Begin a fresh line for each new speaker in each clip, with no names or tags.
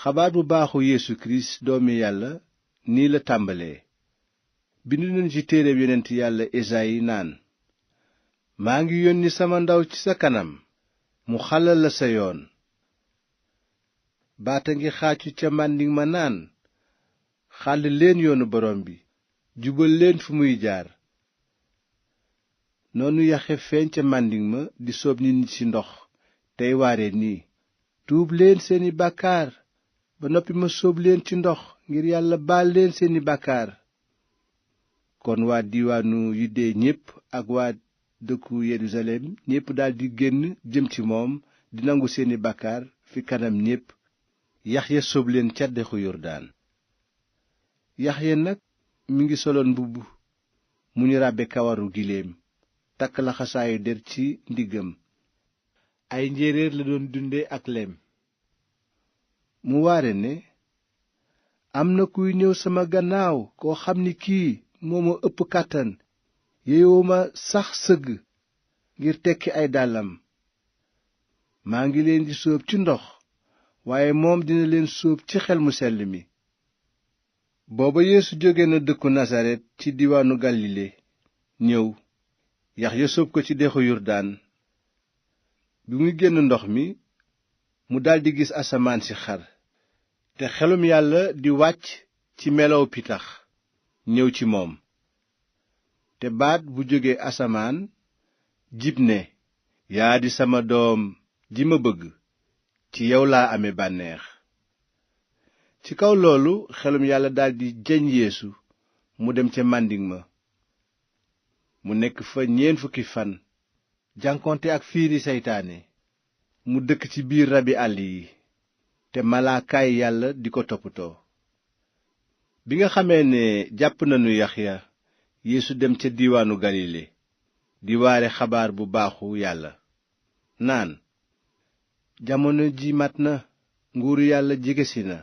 xabaar bu baaxu Yeesu Kirist doomi Yàlla nii la tàmbalee. bind nañu ci téereb yonent Yàlla Esayi naan: maa ngi yónni sama ndaw ci sa kanam mu xàllal la sa yoon. baata ngi xaacu ca màndiŋ ma naan: xàll leen yoonu borom bi, jubal leen fu muy jaar. noonu Yaxe feeñ ca màndiŋ ma di soob nit ñi ci ndox tey waare nii: tuub leen seeni bàkkaar ba noppi ma sóob leen ci ndox ngir Yàlla baal leen seeni bàkkaar. kon waa diiwaanu Yude ñépp ak waa dëkku Yerusalem ñépp daldi génn jëm ci moom di nangu seeni bàkkaar fi kanam ñépp. Yaxya sóob leen ca dexu Yordaan. Yaxya nag mi ngi soloon mbubb mu ñu ràbbe kawaru giléem, takk laxasaayu der ci ndiggam. ay njéeréer la doon dunde ak lem. mu waare ne: am na kuy ñëw sama gannaaw koo xam ni kii moo ma ëpp kàttan, yeyoo sax sëgg ngir tekki ay dàllam. maa ngi leen di sóob ci ndox, waaye moom dina leen sóob ci xel mu sell mi. booba Yeesu jóge na dëkku Nasaret ci diwaanu Galile ñëw. Yaxya sóob ko ci dexu Yordaan. bi muy génn ndox mi, mu daldi gis asamaan si xar, te xelum Yàlla di wàcc ci melow pitax ñëw ci moom. te baat bu jóge asamaan jib ne: yaa di sama doom ji ma bëgg, ci yow laa ame bànneex. ci kaw loolu xelum Yàlla daldi jeñ Yeesu mu dem ca màndiŋ ma. mu nekk fa 40 fan, jànkonte ak fiiri seytaane. mu dëkk ci biir rabi àll yi, te malaakaay Yàlla di ko toppatoo. bi nga xamee ne jàpp nañu Yaxya, Yeesu dem ca diiwaanu Galile di waare xabaar bu baaxu Yàlla naan: jamono ji mat na, nguuru Yàlla jegesi na.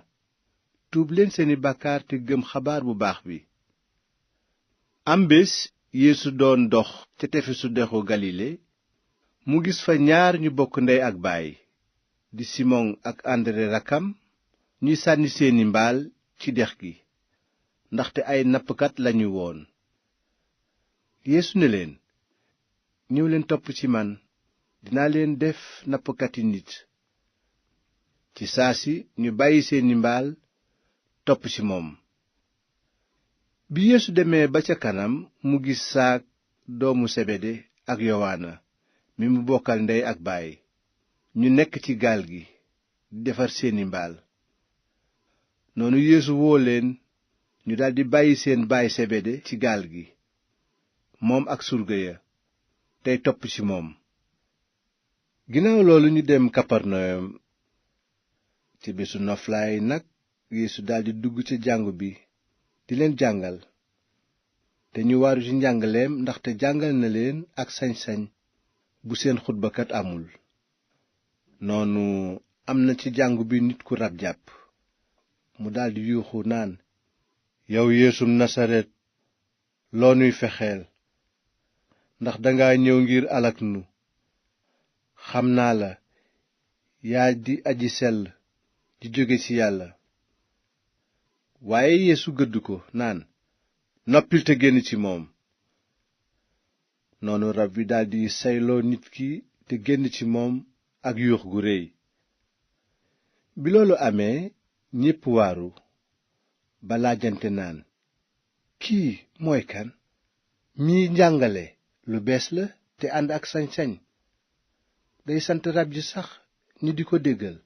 tuub leen seeni bàkkaar te gëm xabaar bu baax bi. am bés Yeesu doon dox ca tefesu dexu Galile. mu gis fa ñaar ñu bokk ndey ak baay, di Simon ak Andre rakkam, ñuy sànni seeni mbaal ci dex gi, ndaxte ay nappkat lañu woon. Yeesu ne leen: ñëw leen topp ci man, dinaa leen def nappkati nit. ci saa si ñu bàyyi seeni mbaal topp ci moom. bi Yeesu demee ba ca kanam, mu gis Saak doomu Sebede ak Yowaana mi mu bokkal ndey ak baay, ñu nekk ci gaal gi di defar seeni mbaal. noonu Yeesu woo leen, ñu daldi bàyyi seen baay Sebede ci gaal gi, moom ak surga ya, tey topp ci moom. ginnaaw loolu ñu dem Kaparnayom. ci bésu noflaay nag Yeesu daldi dugg ca jàngu bi di leen jàngal. te ñu waaru ci njàngaleem, ndaxte jàngal na leen ak sañ-sañ bu seen xutbakat amul. noonu am na ci jàngu bi nit ku rab jàpp. mu daldi yuuxu naan: yow Yeesum Nasaret, loo nuy fexeel? ndax danga ñëw ngir alak nu. xam naa la, yaa di aji sell ji jóge ci Yàlla. waaye Yeesu gëdd ko naan: noppil te génn ci moom. noonu rab wi daldi sayloo nit ki te génn ci moom ak yuux gu réy. bi loolu amee, ñépp waaru ba laajante naan: kii mooy kan? mii njàngale lu bees la te ànd ak sañ-sañ. day sant rab yi sax ñu di ko déggal.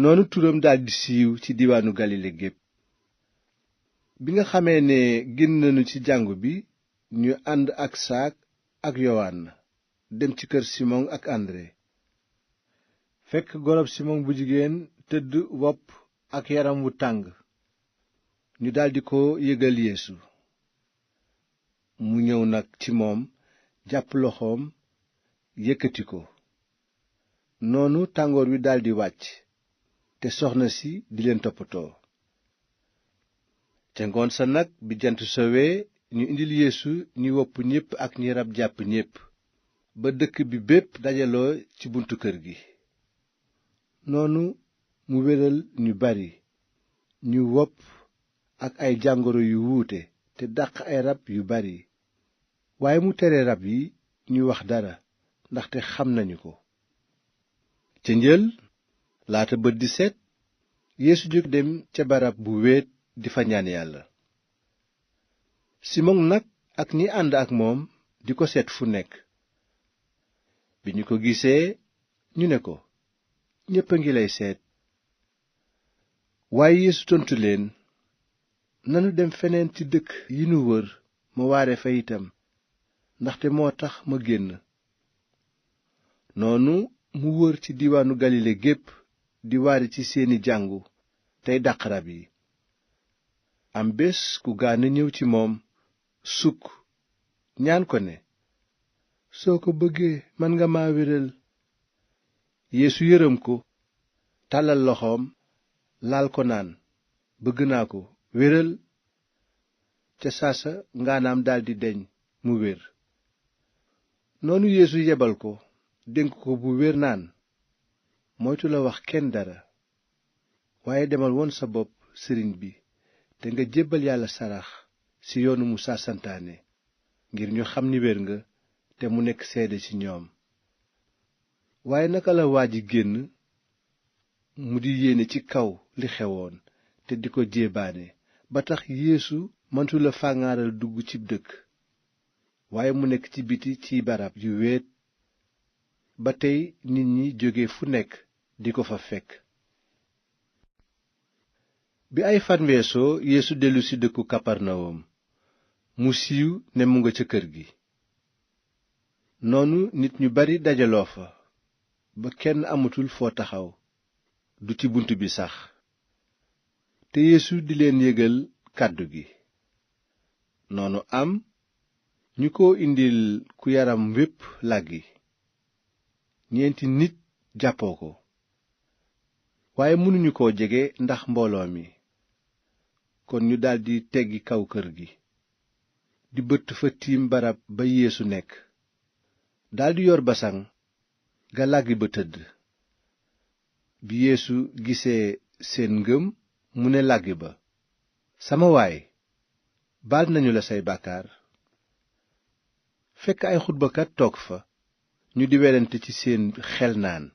noonu turam daldi siiw ci diiwaanu Galile gépp. bi nga xamee ne génn nañu ci jàngu bi, ñu ànd ak Saak ak Yowaana dem ci kër Simon ak Andre. fekk gorob Simon bu jigéen tëdd wopp ak yaram wu tàng. ñu daldi ko yëgal Yeesu. mu ñëw nag ci moom, jàpp loxoom, yëkkati ko. noonu tàngoor wi daldi wàcc, te soxna si di leen toppatoo. ca ngoon sa nag bi jant sowee, ñu indil Yeesu ñi wopp ñépp ak ñi rab jàpp ñépp, ba dëkk bi bépp dajaloo ci buntu kër gi. noonu mu wéral ñu bari ñu wopp ak ay jàngoro yu wuute te dàq ay rab yu bari waaye mu tere rab yi ñu wax dara ndaxte xam nañu ko. ca njël laata bët di set Yeesu jóg dem ca barab bu wéet di fa ñaan Yàlla. Simon nag ak ñi ànd ak moom di ko seet fu nekk. bi ñu ko gisee ñu ne ko, ñépp a ngi lay seet. waaye Yeesu tontu leen, nanu dem feneen ci dëkk yi nu wër ma waare fa itam, ndaxte moo tax ma génn. noonu mu wër ci diiwaanu Galile gépp di waare ci seeni jàngu tey dàq rab yi. am bés ku gaana ñëw ci moom sukk ñaan ko ne, soo ko bëggee mën nga ma wéral. Yeesu yërëm ko tàllal loxoom laal ko naan, bëgg naa ko, wéral. ca saasa ngaanaam daldi deñ mu wér. noonu Yeesu yebal ko dénk ko bu wér naan, moytu la wax kenn dara, waaye demal won sa bopp sëriñ bi te nga jébbal Yàlla sarax ci yoonu Musaa santaane, ngir ñu xam ni wér nga te mu nekk seede ci ñoom. waaye naka la waa ji génn mu di yéene ci kaw li xewoon te di ko jéebaane ba tax Yeesu mëntula fàngaaral dugg cib dëkk, waaye mu nekk ci biti ci barab yu wéet ba tey nit ñi jóge fu nekk di ko fa fekk. bi ay fan weesoo Yeesu dellusi dëkku Kaparnawum mu siiw ne mu nga ca kër gi. noonu nit ñu bari dajaloo fa ba kenn amatul foo taxaw, du ci bunt bi sax. te Yeesu di leen yégal kàddu gi. noonu am ñu ko indil ku yaram wépp làggi. ñeenti nit jàppoo ko, waaye mënuñu koo jege ndax mbooloo mi. kon ñu daldi teggi kaw kër gi, di bëtt fa tiim barab ba Yeesu nekk, daldi yor basaŋ ga làggi ba tëdd. bi Yeesu gisee seen ngëm mu ne làggi ba, sama waay, baal nañu la say bàkkaar. fekk ay xutbakat toog fa, ñu di werante ci seen xel naan,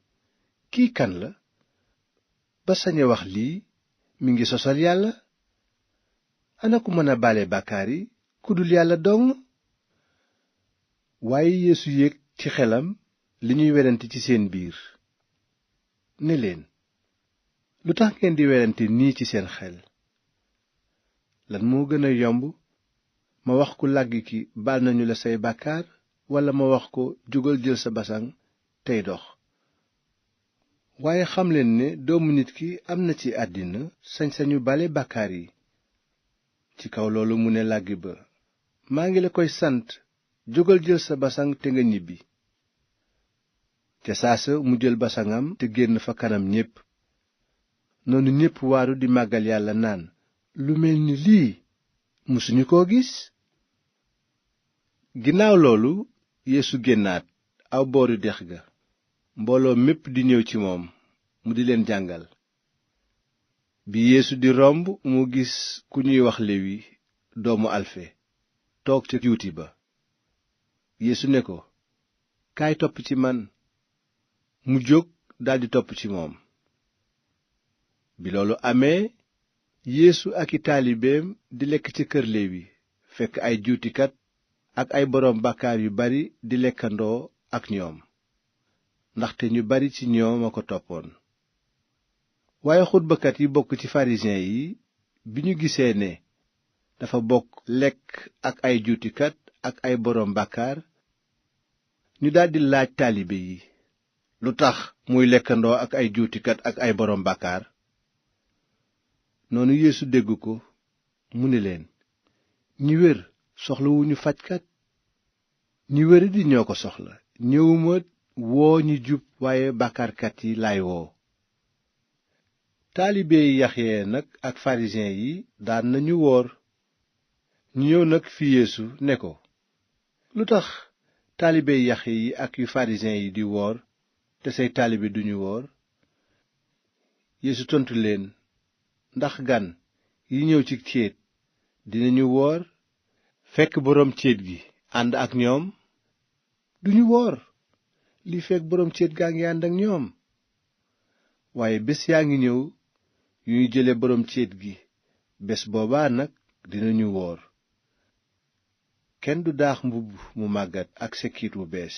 kii kan la ba sañe wax lii? mi ngi sosal Yàlla. ana ku mën a baale bàkkaar yi ku dul Yàlla dong? waaye Yeesu yéeg ci xelam li ñuy werante ci seen biir, ne leen, lu tax ngeen di werante nii ci seen xel? lan moo gën a yomb, ma wax ku làggi ki baal nañu la say bàkkaar, walla ma wax ko jógal jël sa basaŋ tey dox? waaye xamleen ne doomu nit ki am na ci àddina sañ-sañu bale bàkkaar yi. ci kaw loolu mu ne làggi ba, maa ngi la koy sant, jógal jël sa basaŋ te nga ñibbi. ca saasa mu jël basaŋam te génn fa kanam ñépp. noonu ñépp waaru di màggal Yàlla naan, lu mel ni lii mësuñu koo gis. ginnaaw loolu Yeesu génnaat aw booru dex ga, mbooloo mépp di ñëw ci moom mu di leen jàngal. bi Yeesu di romb mu gis ku ñuy wax Lewi doomu Alfe toog ca juuti ba. Yeesu ne ko, kaay topp ci man. mu jóg daldi topp ci moom. bi loolu amee Yeesu ak i taalibeem di lekk ca kër Lewi, fekk ay juutikat ak ay boroom bàkkaar yu bari di lekkandoo ak ñoom, ndaxte ñu bari ci ñoom a ko toppoon. waaye xutbakat yi bokk ci farisiyen yi bi ñu gisee ne dafa bokk lekk ak ay juutikat ak ay boroom bàkkaar, ñu daldi laaj taalibe yi, lu tax muy lekkandoo ak ay juutikat ak ay boroom bàkkaar? noonu Yeesu dégg ko mu ne leen, ñi wér soxlawuñu fajkat, ñi wéradi ñoo ko soxla. ñëwuma woo ñi jub waaye bàkkaarkat yi laay woo. taalibe Yaxya nag ak farisiyen yi daan nañu woor. ñu ñëw nag fi Yeesu ne ko, lu tax taalibe Yaxya yi ak yu farisiyen yi di woor te say taalibe duñu woor? Yeesu tontu leen, ndax gan yi ñëw ci céet dinañu woor fekk boroom céet gi ànd ak ñoom? duñu woor li fekk boroom céet gaa ngi ànd ak ñoom. waaye bés yaa ngi ñëw yu ñu jële boroom céet gi, bés boobaa nag dinañu woor. kenn du daax mbubb mu màggat ak sekkiit wu bees,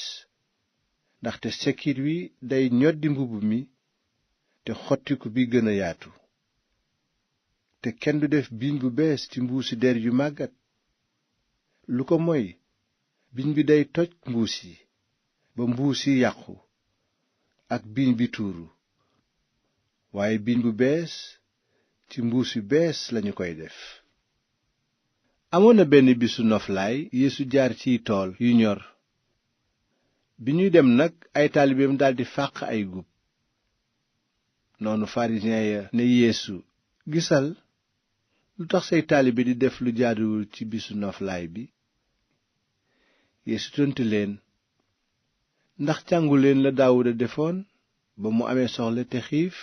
ndaxte sekkiit wi day ñoddi mbubb mi te xottiku bi gën a yaatu. te kenn du def biiñ bu bees ci mbuusi der yu màggat, lu ko moy biiñ bi day toj mbuus yi ba mbuus yi yàqu ak biiñ bi tuuru. waaye biiñ bu bees ci mbuus yu bees lañu koy def. amoon na benn bisu noflaay Yeesu jaar ciy tool yu ñor. bi ñuy dem nag ay taalibeem daldi fàq ay gub. noonu farisiyen ya ne Yeesu, gisal, lu tax say taalibe di def lu jaaduwul ci bisu noflaay bi? Yeesu tontu leen, ndax jànguleen la Daawuda defoon ba mu amee soxla te xiif,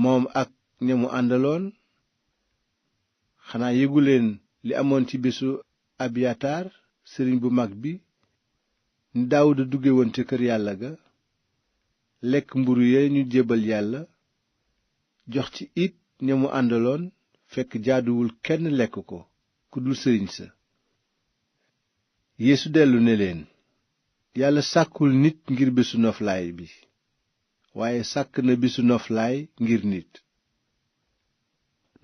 moom ak ña mu àndaloon? xanaa yëguleen li amoon ci bésu Abiyatar sëriñ bu mag bi, ni Daawuda dugge woon ca kër yàlla ga, lekk mburu ya ñu jébbal yàlla, jox ci it ña mu àndaloon, fekk jaaduwul kenn lekk ko ku dul sëriñ sa. Yeesu dellu ne leen, yàlla sàkkul nit ngir bésu noflaay bi, waaye sàkk na bisu noflaay ngir nit.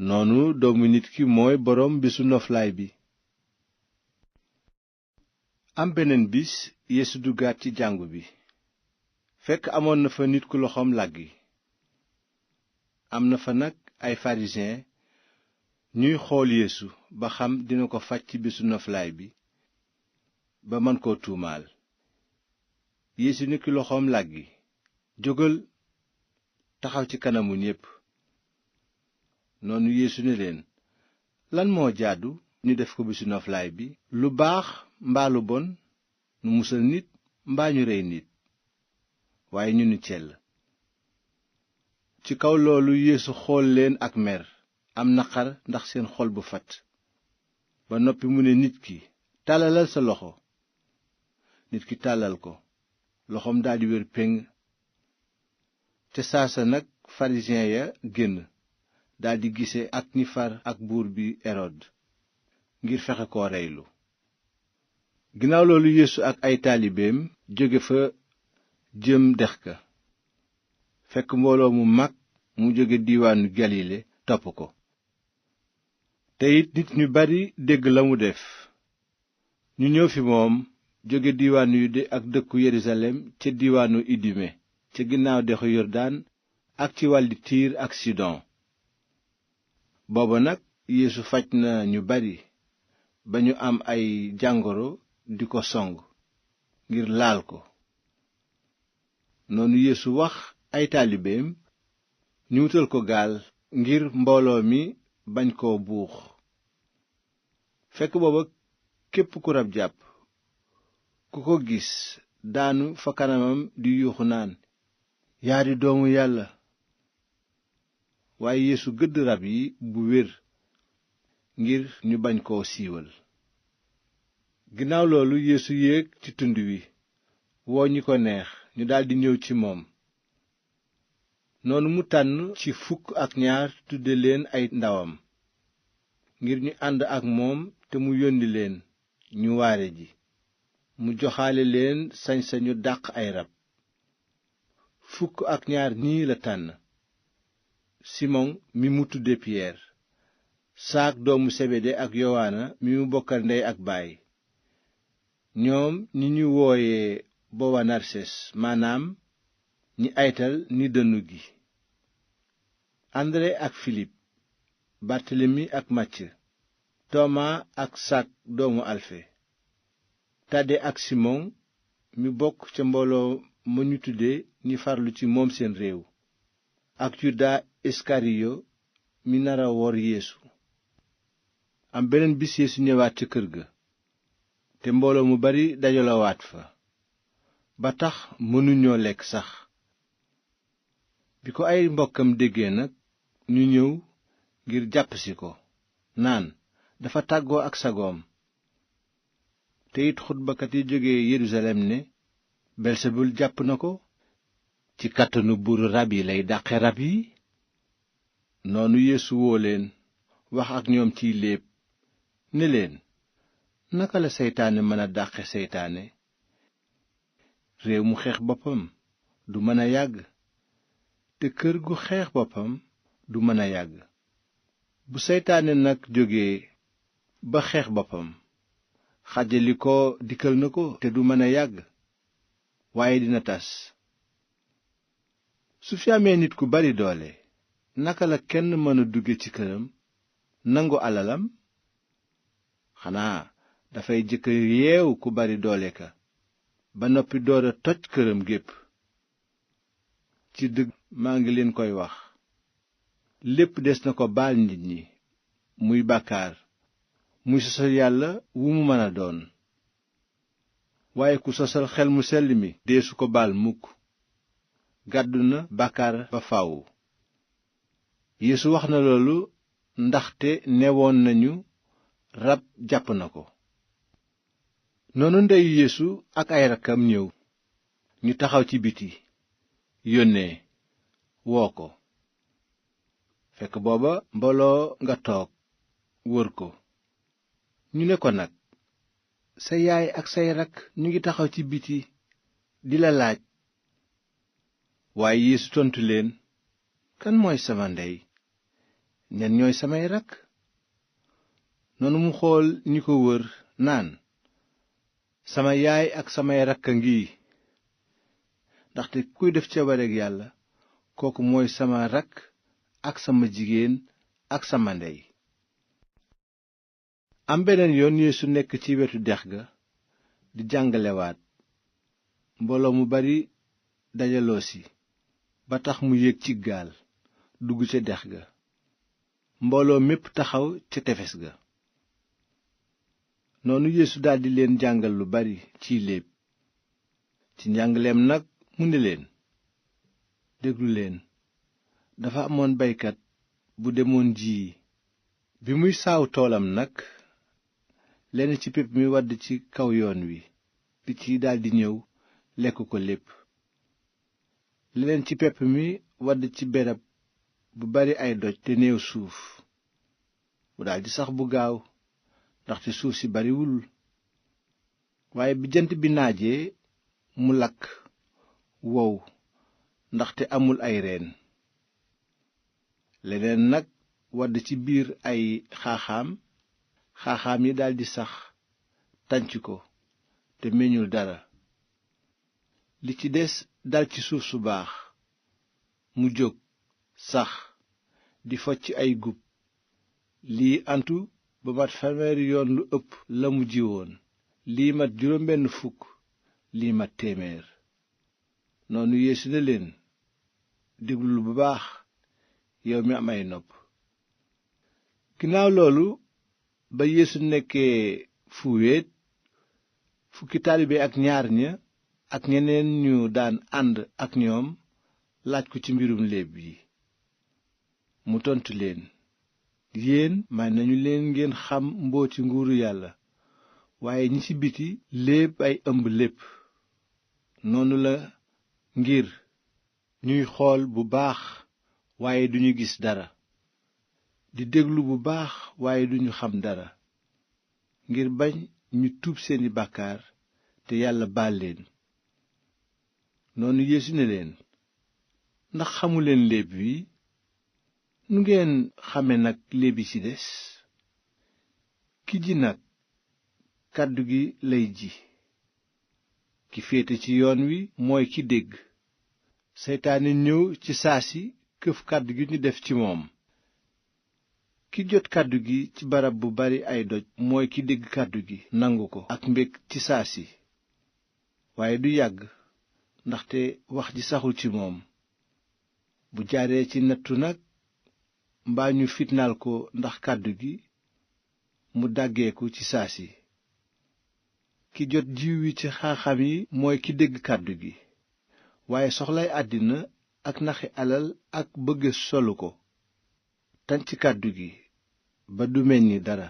noonu doomu nit ki mooy boroom bisu noflaay bi. am beneen bis Yeesu duggaat ci jàngu bi, fekk amoon na fa nit ku loxoom làggi. am na fa nag ay farisiyen ñuy xool Yeesu ba xam dina ko faj ci bisu noflaay bi, ba man koo tuumaal. Yeesu ni ki loxoom làggi, jógal, taxaw ci kanamu ñépp. noonu Yeesu ne leen, lan moo jaadu ñu def ko bisu noflaay bi, lu baax mbaa lu bon, nu musal nit mbaa ñu rey nit? waaye ñu ni cell. ci kaw loolu Yeesu xool leen ak mer, am naqar ndax seen xol bu fatt. ba noppi mu ne nit ki, tàllalal sa loxo. nit ki tàllal ko, loxoom daldi wér péng. ca saasa nag farisiyen ya génn, daldi gise ak ñi far ak buur bi Erod, ngir fexe ko reylu. ginnaaw loolu Yeesu ak ay taalibeem jóge fa jëm dex ka, fekk mbooloo mu mag mu jóge diiwaanu Galile topp ko. te it nit ñu bari dégg la mu def. ñu ñëw fi moom jóge diiwaanu Yude ak dëkku Yerusalem ca diiwaanu Idume ca ginnaaw dexu Yordaan ak ci wàlli Tiir ak Sidon. booba nag Yeesu faj na ñu bari ba ñu am ay jàngoro di ko song ngir laal ko. noonu Yeesu wax ay taalibeem ñu wutal ko gaal ngir mbooloo mi bañ koo buux. fekk booba képp ku rab jàpp ku ko gis daanu fa kanamam di yuuxu naan, yaa di doomu Yàlla. waaye Yeesu gëdd rab yi bu wér ngir ñu bañ koo siiwal. ginnaaw loolu Yeesu yéeg ci tund wi, woo ñi ko neex ñu daldi ñëw ci moom. noonu mu tànn ci 12 tudde leen ay ndawam, ngir ñu ànd ak moom te mu yónni leen ñu waare ji. mu joxaale leen sañ-sañu dàq ay rab. 12 ñii la tànn: Simon mi mu tudde Piyeer, Saak doomu Sebede ak Yowaana mi mu bokkal ndey ak baay, ñoom ñi ñu wooye Bowanarses, maanaam ñi aytal ni dënnu gi, Andre ak Filip, Bartelemi ak Màcc, Toma ak Sak doomu Alfe, Tade ak Simon mi bokk ca mbooloo ma ñu tudde ñi farlu ci moom seen réew, ak Yuda Iskariyo mi nara wor Yeesu. am beneen bis Yeesu ñëwaat ca kër ga, te mbooloo mu bari dajalawaat fa, ba tax mënuñoo lekk sax. bi ko ay mbokkam déggee nag ñu ñëw ngir jàppsi ko naan dafa tàggoo ak sagoom. te it xutbakat yi jóge Yerusalem ne belsebul jàpp na ko, ci kàttanu buuru rab yi lay dàqe rab yi. noonu Yeesu woo leen wax ak ñoom ciy léeb ne leen, naka la seytaane mën a dàqe seytaane? réew mu xeex boppam du mën a yàgg, te kër gu xeex boppam du mën a yàgg. bu seytaane nag jóge ba xeex boppam, xàjjali ko dikkal na ko te du mën a yàgg, waaye dina tas. su fi amee nit ku bari doole, naka la kenn mën a dugge ci këram nangu alalam? xanaa dafay jëkk yeew ku bari doole ka ba noppi door a toj këram gépp. ci dëgg maa ngi leen koy wax, lépp des na ko baal nit ñi, muy bàkkaar muy sosal yàlla wu mu mën a doon. waaye ku sosal xel mu sell mi deesu ko baal mukk, gàddu na bàkkaar ba faw. Yeesu wax na loolu ndaxte newoon nañu rab jàpp na ko. noonu ndeyu Yeesu ak ay rakkam ñëw, ñu taxaw ci biti yónnee woo ko. fekk booba mbooloo nga toog wër ko. ñu ne ko nag, sa yaay ak say rakk ñu ngi taxaw ci biti di la laaj. waaye Yeesu tontu leen, kan mooy sama ndey, ñan ñooy samay rakk? noonu mu xool ñi ko wër naan, sama yaay ak samay rakk a ngi, ndaxte kuy def coobareek Yàlla kooku mooy sama rakk ak sama jigéen ak sama ndey. am beneen yoon Yeesu nekk ci wetu dex ga di jàngalewaat. mbooloo mu bari dajaloo si ba tax mu yéeg ci gaal dugg ca dex ga. mbooloo mépp taxaw ca tefes ga. noonu Yeesu daldi leen jàngal lu bari ciy léeb. ci njàngaleem nag mu ne leen, déglu leen. dafa amoon baykat bu demoon jiyi. bi muy saaw toolam nag, lenn ci pepp mi wadd ci kaw yoon wi, picc yi daldi ñëw lekk ko lépp. leneen ci pepp mi wadd ci berab bu bari ay doj te néew suuf, mu daldi sax bu gaaw, ndaxte suuf si bariwul. waaye bi jant bi naajee mu lakk wow, ndaxte amul ay reen. leneen nag wadd ci biir ay xaaxaam yi daldi sax tànc ko te meññul dara. li ci des dal ci suuf su baax, mu jóg sax di focc ay gub. lii antu ba mat 100 yoon lu ëpp la mu jiwoon, lii mat 60, lii mat 100. noonu Yeesu ne leen, déglul bu baax yow mi am ay nopp. ginnaaw loolu, ba Yeesu nekkee fu wéet, fukki taalibe ak ñaar ña ak ñeneen ñu daan ànd ak ñoom laaj ko ci mbirum léeb yi. mu tontu leen, yéen may nañu leen ngeen xam mbooti nguuru Yàlla, waaye ñi ci biti léeb ay ëmb lépp. noonu la ngir ñuy xool bu baax waaye duñu gis dara, di déglu bu baax waaye duñu xam dara, ngir bañ ñu tuub seeni bàkkaar te Yàlla baal leen. noonu Yeesu ne leen, ndax xamuleen léeb wi? nu ngeen xame nag léeb yi ci des? ki ji nag kàddu gi lay ji. ki féete ci yoon wi mooy ki dégg. seytaane ñëw ci saa si këf kàddu gi ñu def ci moom. ki jot kàddu gi ci barab bu bari ay doj mooy ki dégg kàddu gi nangu ko ak mbég ci saa si, waaye du yàgg, ndaxte wax ji saxul ci moom. bu jaaree ci nattu nag, mbaa ñu fitnaal ko ndax kàddu gi, mu dàggeeku ci saa si. ki jot jiw wi ci xaaxaam yi mooy ki dégg kàddu gi, waaye soxlay àddina ak naxi alal ak bëgge solu ko tànc kàddu gi ba du meññ dara.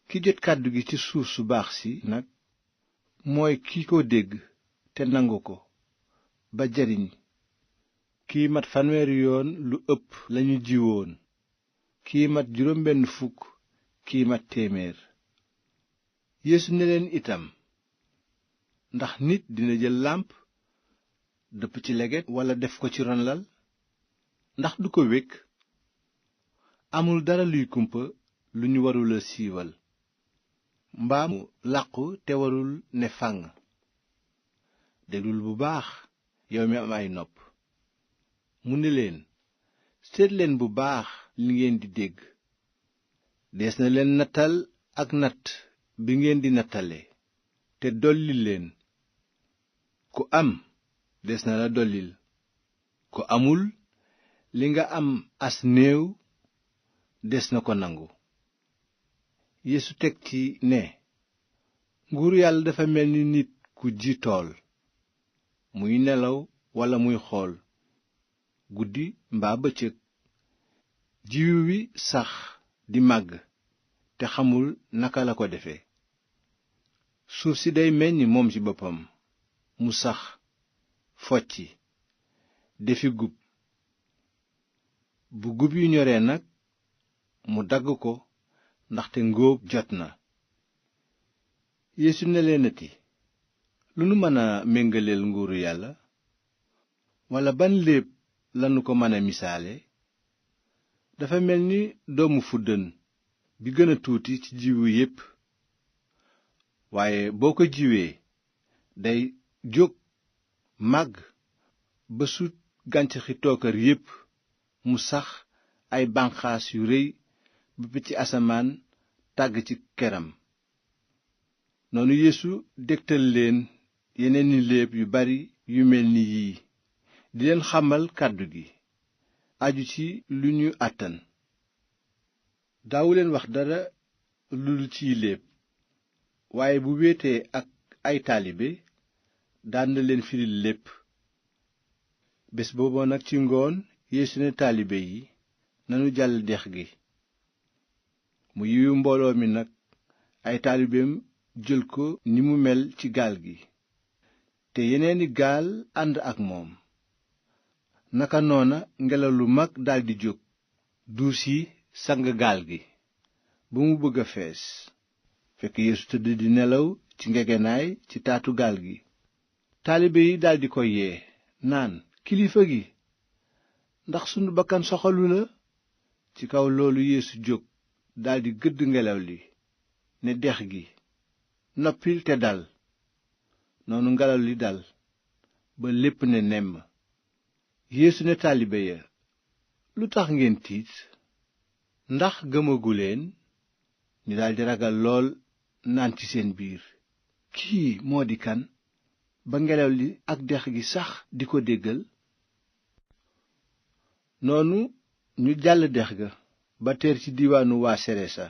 ki jot kàddu gi ci suuf su baax si nag mooy ki ko dégg te nangu ko ba jariñ kii mat 100 yoon lu ëpp lañu jiwoon, kii mat 60, kii mat 100. Yeesu ne leen itam, ndax nit dina jël làmp dëpp ci leget walla def ko ci ron lal, ndax du ko wékk? amul dara luy kumpa lu ñu warula siiwal mbaa mu làqu te warul ne fànn. déglul bu baax yow mi am ay nopp. mu ne leen, seet leen bu baax li ngeen di dégg. dees na leen nattal ak natt bi ngeen di nattale, te dolli leen. ku am des na la dollil, ku amul li nga am as néew des na ko nangu. Yeesu teg ci ne, nguuru yàlla dafa mel ni nit ku ji tool, muy nelaw walla muy xool, guddi mbaa bëccëg. jiwu wi sax di màgg te xamul naka la ko defe. suuf si day meññ moom ci boppam, mu sax, focci, defi gub. bu gub yu ñoree nag mu dagg ko ndaxte ngóob jot na. Yeesu ne leenati, lu nu mën a méngaleel nguuru yàlla? walla ban léeb lanu ko mën a misaale? dafa mel ni doomu fuddën bi gën a tuuti ci jiwu yépp. waaye boo ko jiwee day jóg màgg ba sut gàncaxi tookar yépp, mu sax ay banqaas yu réy ba picc asamaan tàgg ci keram. noonu Yeesu dégtal leen yeneeni léeb yu bari yu mel ni yii, di leen xamal kàddu gi aju ci lu ñu àttan. daawuleen wax dara lu dul ciy léeb, waaye bu wéetee ak ay taalibe daan na leen firil lépp. bés booba nag ci ngoon Yeesu ne taalibe yi, nanu jàll dex gi. mu yiwu mbooloo mi nag, ay taalibeem jël ko ni mu mel ci gaal gi, te yeneeni gaal ànd ak moom. naka noona ngelaw lu mag daldi jóg, duus yi sang gaal gi ba mu bëgg a fees. fekk Yeesu tëdd di nelaw ci ngegenaay ci taatu gaal gi, taalibe yi daldi ko yee naan, kilifa gi, ndax sunu bakkan soxalu la? ci kaw loolu Yeesu jóg daldi gëdd ngelaw li, ne dex gi, noppil te dal. noonu ngelaw li dal ba lépp ne nemm. Yeesu ne taalibe ya, lu tax ngeen tiit? ndax gëmaguleen? ñu daldi ragal lool naan ci seen biir, kii moo di kan, ba ngelaw li ak dex gi sax di ko déggal? noonu ñu jàll dex ga ba teer ci diiwaanu waa seresa.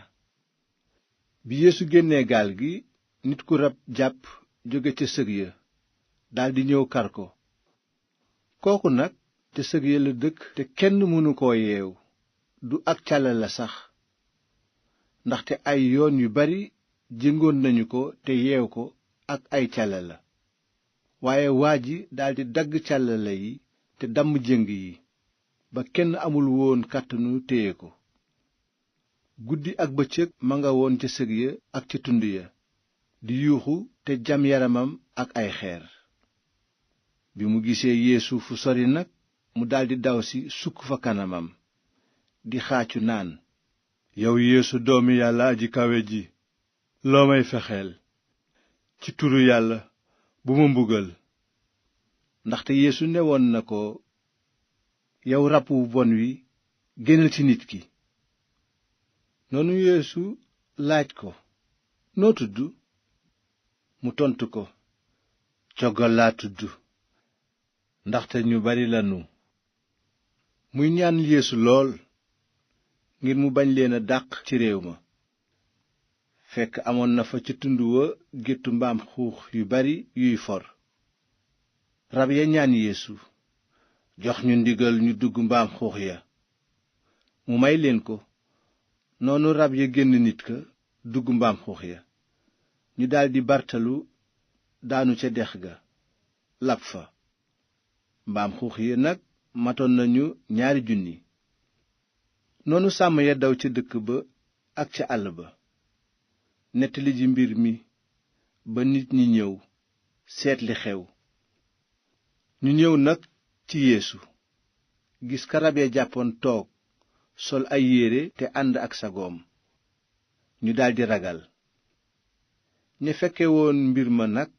bi Yeesu génnee gaal gi, nit ku rab jàpp jóge ca sëg ya daldi ñëw kar ko. kooku nag ca sëg ya la dëkk te kenn mënu koo yeew, du ak càlla la sax, ndaxte ay yoon yu bari jëngoon nañu ko te yeew ko ak ay càlla la. waaye waa ji daldi dagg càllala yi te damm jëng yi, ba kenn amul woon kàttanu téye ko. guddi ak bëccëg ma nga woon ca sëg ya ak ca tund ya, di yuuxu te jam yaramam ak ay xeer. bi mu gisee Yeesu fu sori nag, mu daldi daw si sukk fa kanamam, di xaacu naan, yow Yeesu doomi Yàlla aji kawe ji, loo may fexeel? ci turu Yàlla bu ma mbugal. ndaxte Yeesu newoon na ko, yow rab wu bon wi, génnal ci nit ki. noonu Yeesu laaj ko, noo tudd? mu tontu ko, coggal laa tudd, ndaxte ñu bari lanu. muy ñaan Yeesu lool ngir mu bañ leen a dàq ci réew ma. fekk amoon na fa ca tund wa géttu mbaam xuux yu bari yuy for. rab ya ñaan Yeesu jox ñu ndigal ñu dugg mbaam xuux ya. mu may leen ko. noonu rab ya génn nit ka dugg mbaam xuux ya. ñu daldi bartalu daanu ca dex ga lab fa. mbaam xuux ya nag matoon nañu 2,000. noonu sàmm ya daw ca dëkk ba ak ca àll ba nettali ji mbir mi ba nit ñi ñëw seet li xew. ñu ñëw nag ci Yeesu gis ka rab ya jàppoon toog sol ay yére te ànd ak sagoom. ñu daldi ragal. ña fekke woon mbir ma nag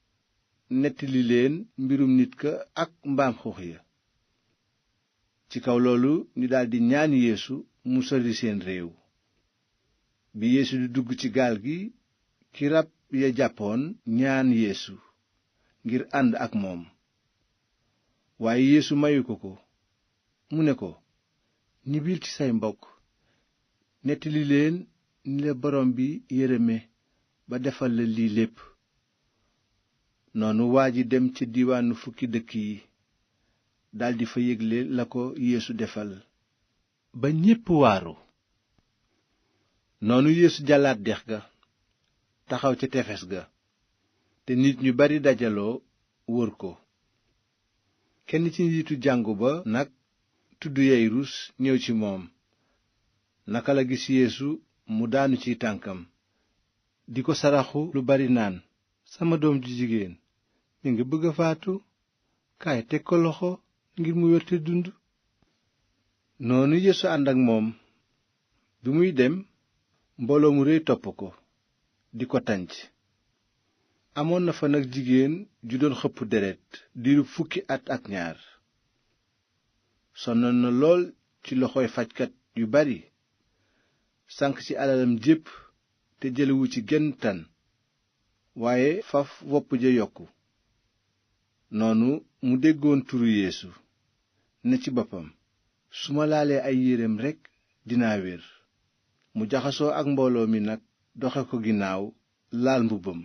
nettali leen mbirum nit ka ak mbaam xuux ya. ci kaw loolu ñu daldi ñaan Yeesu mu sori seen réew. bi Yeesu di dugg ci gaal gi ki rab ya jàppoon ñaan Yeesu ngir ànd ak moom. waaye Yeesu mayu ko ko. mu ne ko, ñibbil ci say mbokk nettali leen ni la borom bi yërëme ba defal la lii lépp. noonu waa ji dem ca diiwaanu fukki dëkk yi daldi fa yégle la ko Yeesu defal ba ñépp waaru. noonu Yeesu jàllaat dex ga taxaw ca tefes ga te nit ñu bari dajaloo wër ko. kenn ci njiitu jàngu ba nag tudd Yayrus ñëw ci moom. naka la gis Yeesu mu daanu ci tànkam di ko saraxu lu bari naan, sama doom ju jigéen mi ngi bëgg a faatu, kaay teg ko loxo ngir mu wér te dund. noonu Yeesu ànd ak moom. bi muy dem mbooloo mu réy topp ko di ko tànc. amoon na fa nag jigéen ju doon xëpp deret diiru 10 at ak 2. sonnoon na lool ci loxoy fajkat yu bari, sànk ci alalam jépp te jëlewu ci genn tan, waaye faf wopp ja yokku. noonu mu déggoon turu Yeesu ne ci boppam, su ma laalee ay yéreem rekk dinaa wér. mu jaxasoo ak mbooloo mi nag doxe ko ginnaaw laal mbubbam.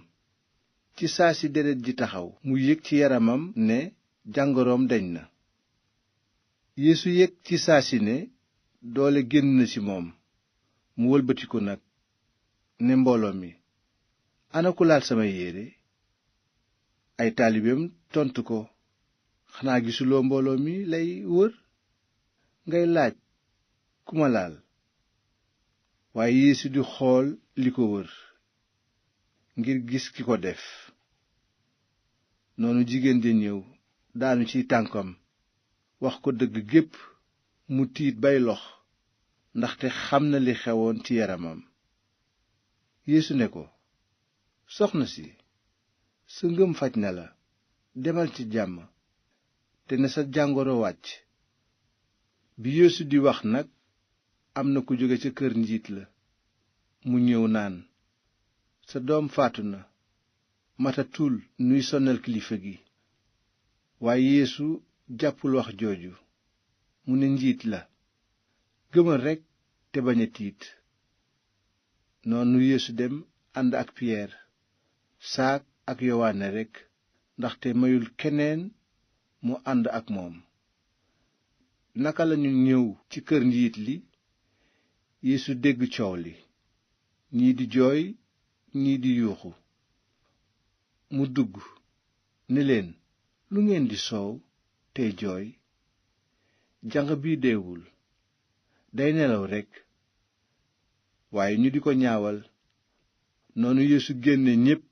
ci saa si deret ji taxaw mu yëg ci yaramam ne jàngoroom deñ na. Yeesu yëg ci saa si ne doole génn na ci moom. mu wëlbatiku nag ne mbooloo mi, ana ku laal sama yére? ay taalibeem tontu ko, xanaa gisuloo mbooloo mi lay wër ngay laaj ku ma laal? waaye Yeesu di xool li ko wër ngir gis ki ko def. noonu jigéen ja ñëw daanu ci tànkam wax ko dëgg gépp. mu tiit bay lox ndaxte xam na li xewoon ci yaramam. Yeesu ne ko, soxna si, sa ngëm faj na la, demal ci jàmm te na sa jàngoro wàcc. bi Yeesu di wax nag am na ku jóge ca kër njiit la mu ñëw naan, sa doom faatu na, matatul nuy sonal kilifa gi. waaye Yeesu jàppul wax jooju. mu ne njiit la, gëmal rekk te bañ a tiit. noonu Yeesu dem ànd ak Piyeer, saak ak Yowaane rekk, ndaxte mayul keneen mu ànd ak moom. naka lañu ñëw ci kër njiit li, Yeesu dégg coow li, ñii di jooy ñii di yuuxu. mu dugg ne leen, lu ngeen di soow tey jooy? janq bi deewul, day nelaw rekk. waaye ñu di ko ñaawal. noonu Yeesu génne ñépp,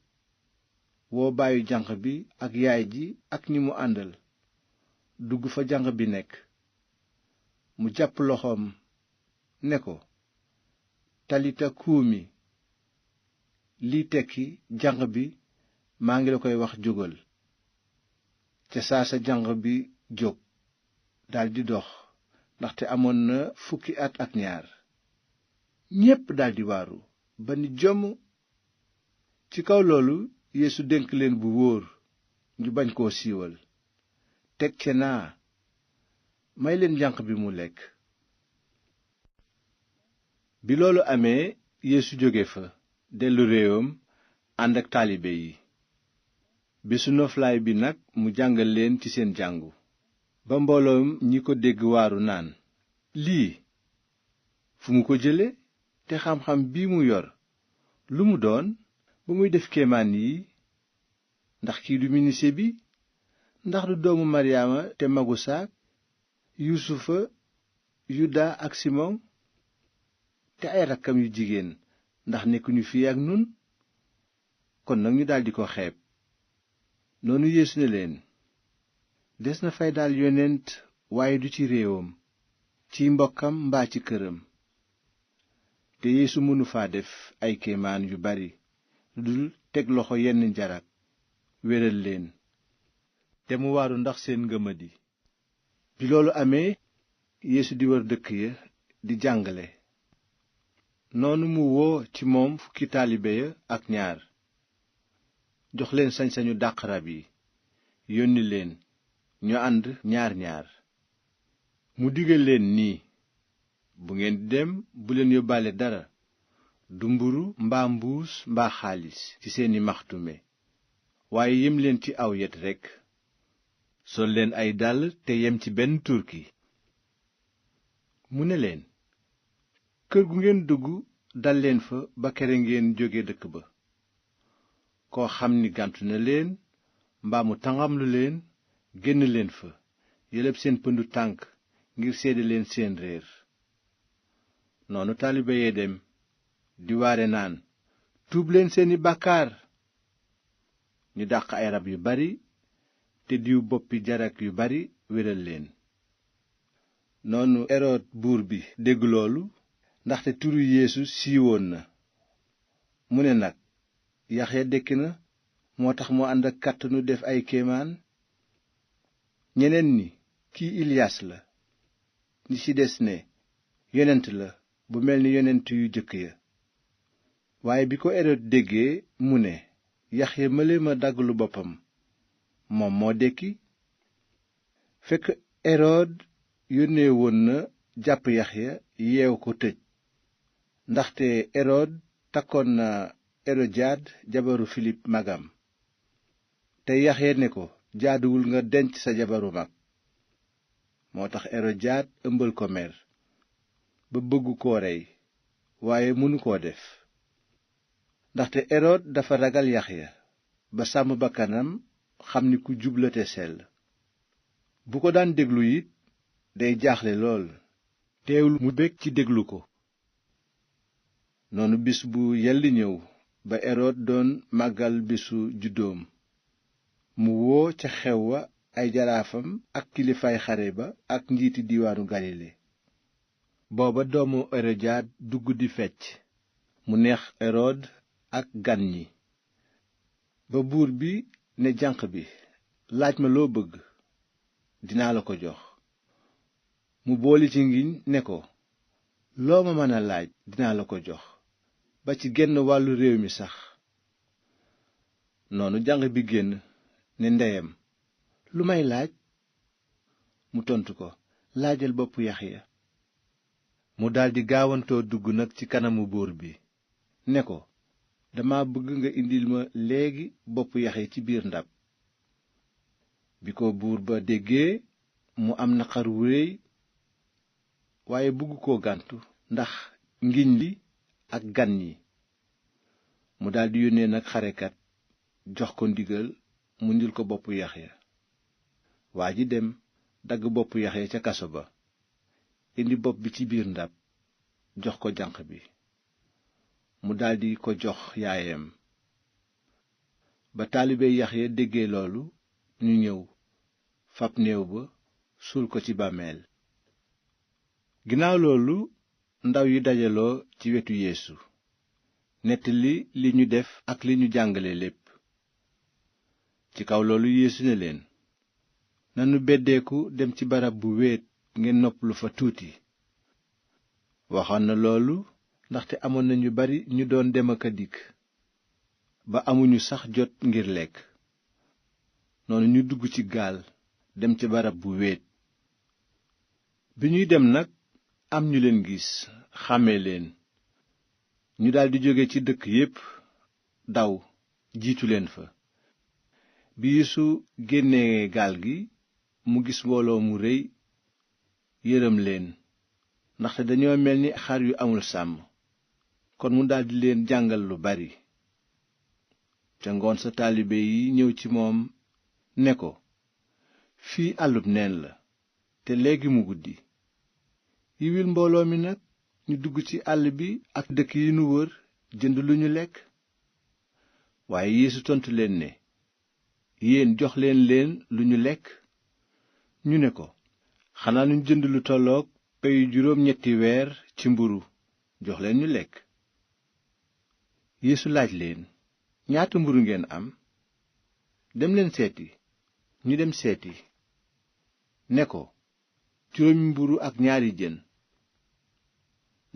woo baayu janq bi ak yaay ji ak ñi mu àndal, dugg fa janq bi nekk. mu jàpp loxoom ne ko, talita kuumi, liy tekki, janq bi, maa ngi la koy wax, jógal. ca saasa janq bi jóg daldi dox, ndaxte amoon na 10 at ak 2. ñépp daldi waaru ba ni jomm. ci kaw loolu Yeesu dénk leen bu wóor ñu bañ koo siiwal. teg ca naa, may leen janq bi mu lekk. bi loolu amee Yeesu jóge fa dellu réewam ànd ak taalibe yi. bésu noflaay bi nag mu jàngal leen ci seen jàngu. ba mbooloom ñi ko dégg waaru naan lii fu mu ko jële te xam-xam bii mu yor lu mu doon ba muy def kéemaan yi ndax kii du minise bi ndax du doomu maryaama te magu saak yuusufa yuda ak simoŋ te ay rakkam yu jigéen ndax nekkuñu fii ak nun kon nag ñu daldi ko xeeb. noonu yeesu ne leen des na faydaal yonent waaye du ci réewam ci mbokkam mbaa ci këram. te yeesu mënu faa def ay kéemaan yu bari lu dul teg loxo yenn njarag wéral leen te mu waaru ndax seen ngëmadi. bi loolu amee yeesu di wër dëkk ya di jàngale. noonu mu woo ci moom fukki taalibe ya ak ñaar jox leen sañ-sañu dàq rab yi yónni leen ñu ànd ñaar ñaar. mu digal leen nii bu ngeen di dem bu leen yóbbaale dara du mburu mbaa mbuus mbaa xaalis ci seeni maxtume waaye yem leen ci aw yet rekk sol leen ay dàll te yem ci benn turki. mu ne leen kër gu ngeen dugg dal leen fa ba kere ngeen jóge dëkk ba. koo xam ni gàntu na leen mbaa mu tanqamlu leen génn leen fa yëlëb seen pëndu tànk ngir seede leen seen réer. noonu taalibe yee dem di waare naan tuub leen seeni bàkkaar. ñu dàq ay rab yu bari te diw boppi jarag yu bari wéral leen. noonu erod buur bi dégg loolu ndaxte turu yeesu siiwoon na. mu ne nag yaxya dekki na moo tax mu ànd ak kàttanu def ay kéemaan. ñeneen ñi kii iliyaas la ñi ci des ne yonent la bu mel ni yonent yu jëkk ya. waaye bi ko erod déggee mu ne yaxya male ma dagglu boppam moom moo dekki. fekk erod yónnee woon na jàpp yaxya yeew ko tëj ndaxte erod takkoon na erodiyaad jabaru filip magam te yaxya ne ko jaaduwul nga denc sa jabaru mag. moo tax erodiyaad ëmbal ko mer ba bëggu koo rey waaye mënu koo def ndaxte erod dafa ragal yaxya ba sàmm bakkanam xam ni ku jubla te sell. bu ko daan déglu it day jaaxle lool teewul mu bég ci déglu ko. noonu bis bu yelli ñëw ba erod doon màggal bisu juddoom mu woo ca xew wa ay jaraafam ak kilifaay xare ba ak njiiti diiwaanu galile. booba doomu erodiyaad dugg di fecc mu neex erod ak gan ñi. ba buur bi ne janq bi laaj ma loo bëgg dinaa la ko jox. mu booli ci ngiñ ne ko loo ma mën a laaj dinaa la ko jox ba ci genn wàllu réew mi sax. noonu janq bi génn ne ndeyam lu may laaj. mu tontu ko laajal boppu yaxya. mu daldi gaawantoo dugg nag ci kanamu buur bi ne ko dama bëgg nga indil ma léegi boppu yaxya ci biir ndab. bi ko buur ba déggee mu am naqar wu réy waaye bëgg koo gàntu ndax ngiñ li ak gan ñi. mu daldi yónnee nag xarekat jox ko ndigal mu indil ko boppu yaxya. waa ji dem dagg boppu yaxya ca kaso ba indi bopp bi ci biir ndab jox ko janq bi. mu daldi ko jox yaayam. ba taalibe yaxya déggee loolu ñu ñëw fab néew ba suul ko ci bàmmeel. ginnaaw loolu ndaw yi dajaloo ci wetu yeesu nettali li ñu def ak li ñu jàngale lépp. ci kaw loolu yeesu ne leen nanu beddeeku dem ci barab bu wéet ngeen noppalu fa tuuti. waxoon na loolu ndaxte amoon na ñu bari ñu doon dem ak a dikk ba amuñu sax jot ngir lekk. noonu ñu dugg ci gaal dem ca barab bu wéet. bi ñuy dem nag am ñu leen gis xàmmee leen. ñu daldi jóge ci dëkk yépp daw jiitu leen fa. bi Yeesu génnee gaal gi mu gis mbooloo mu réy yërëm leen ndaxte dañoo mel ni xar yu amul sàmm. kon mu daldi leen jàngal lu bari. ca ngoon sa taalibe yi ñëw ci moom ne ko, fii àllub neen la te léegi mu guddi. yiwil mbooloo mi nag ñu dugg ci àll bi ak dëkk yi nu wër jënd lu ñu lekk. waaye Yeesu tontu leen ne, yéen jox leen lu ñu lekk. ñu ne ko, xanaa ñu jënd lu tollook peyu juróom-ñetti weer ci mburu jox leen ñu lekk. Yeesu laaj leen, ñaata mburu ngeen am? dem leen seeti. ñu dem seeti. ne ko, juróomi mburu ak ñaari jën.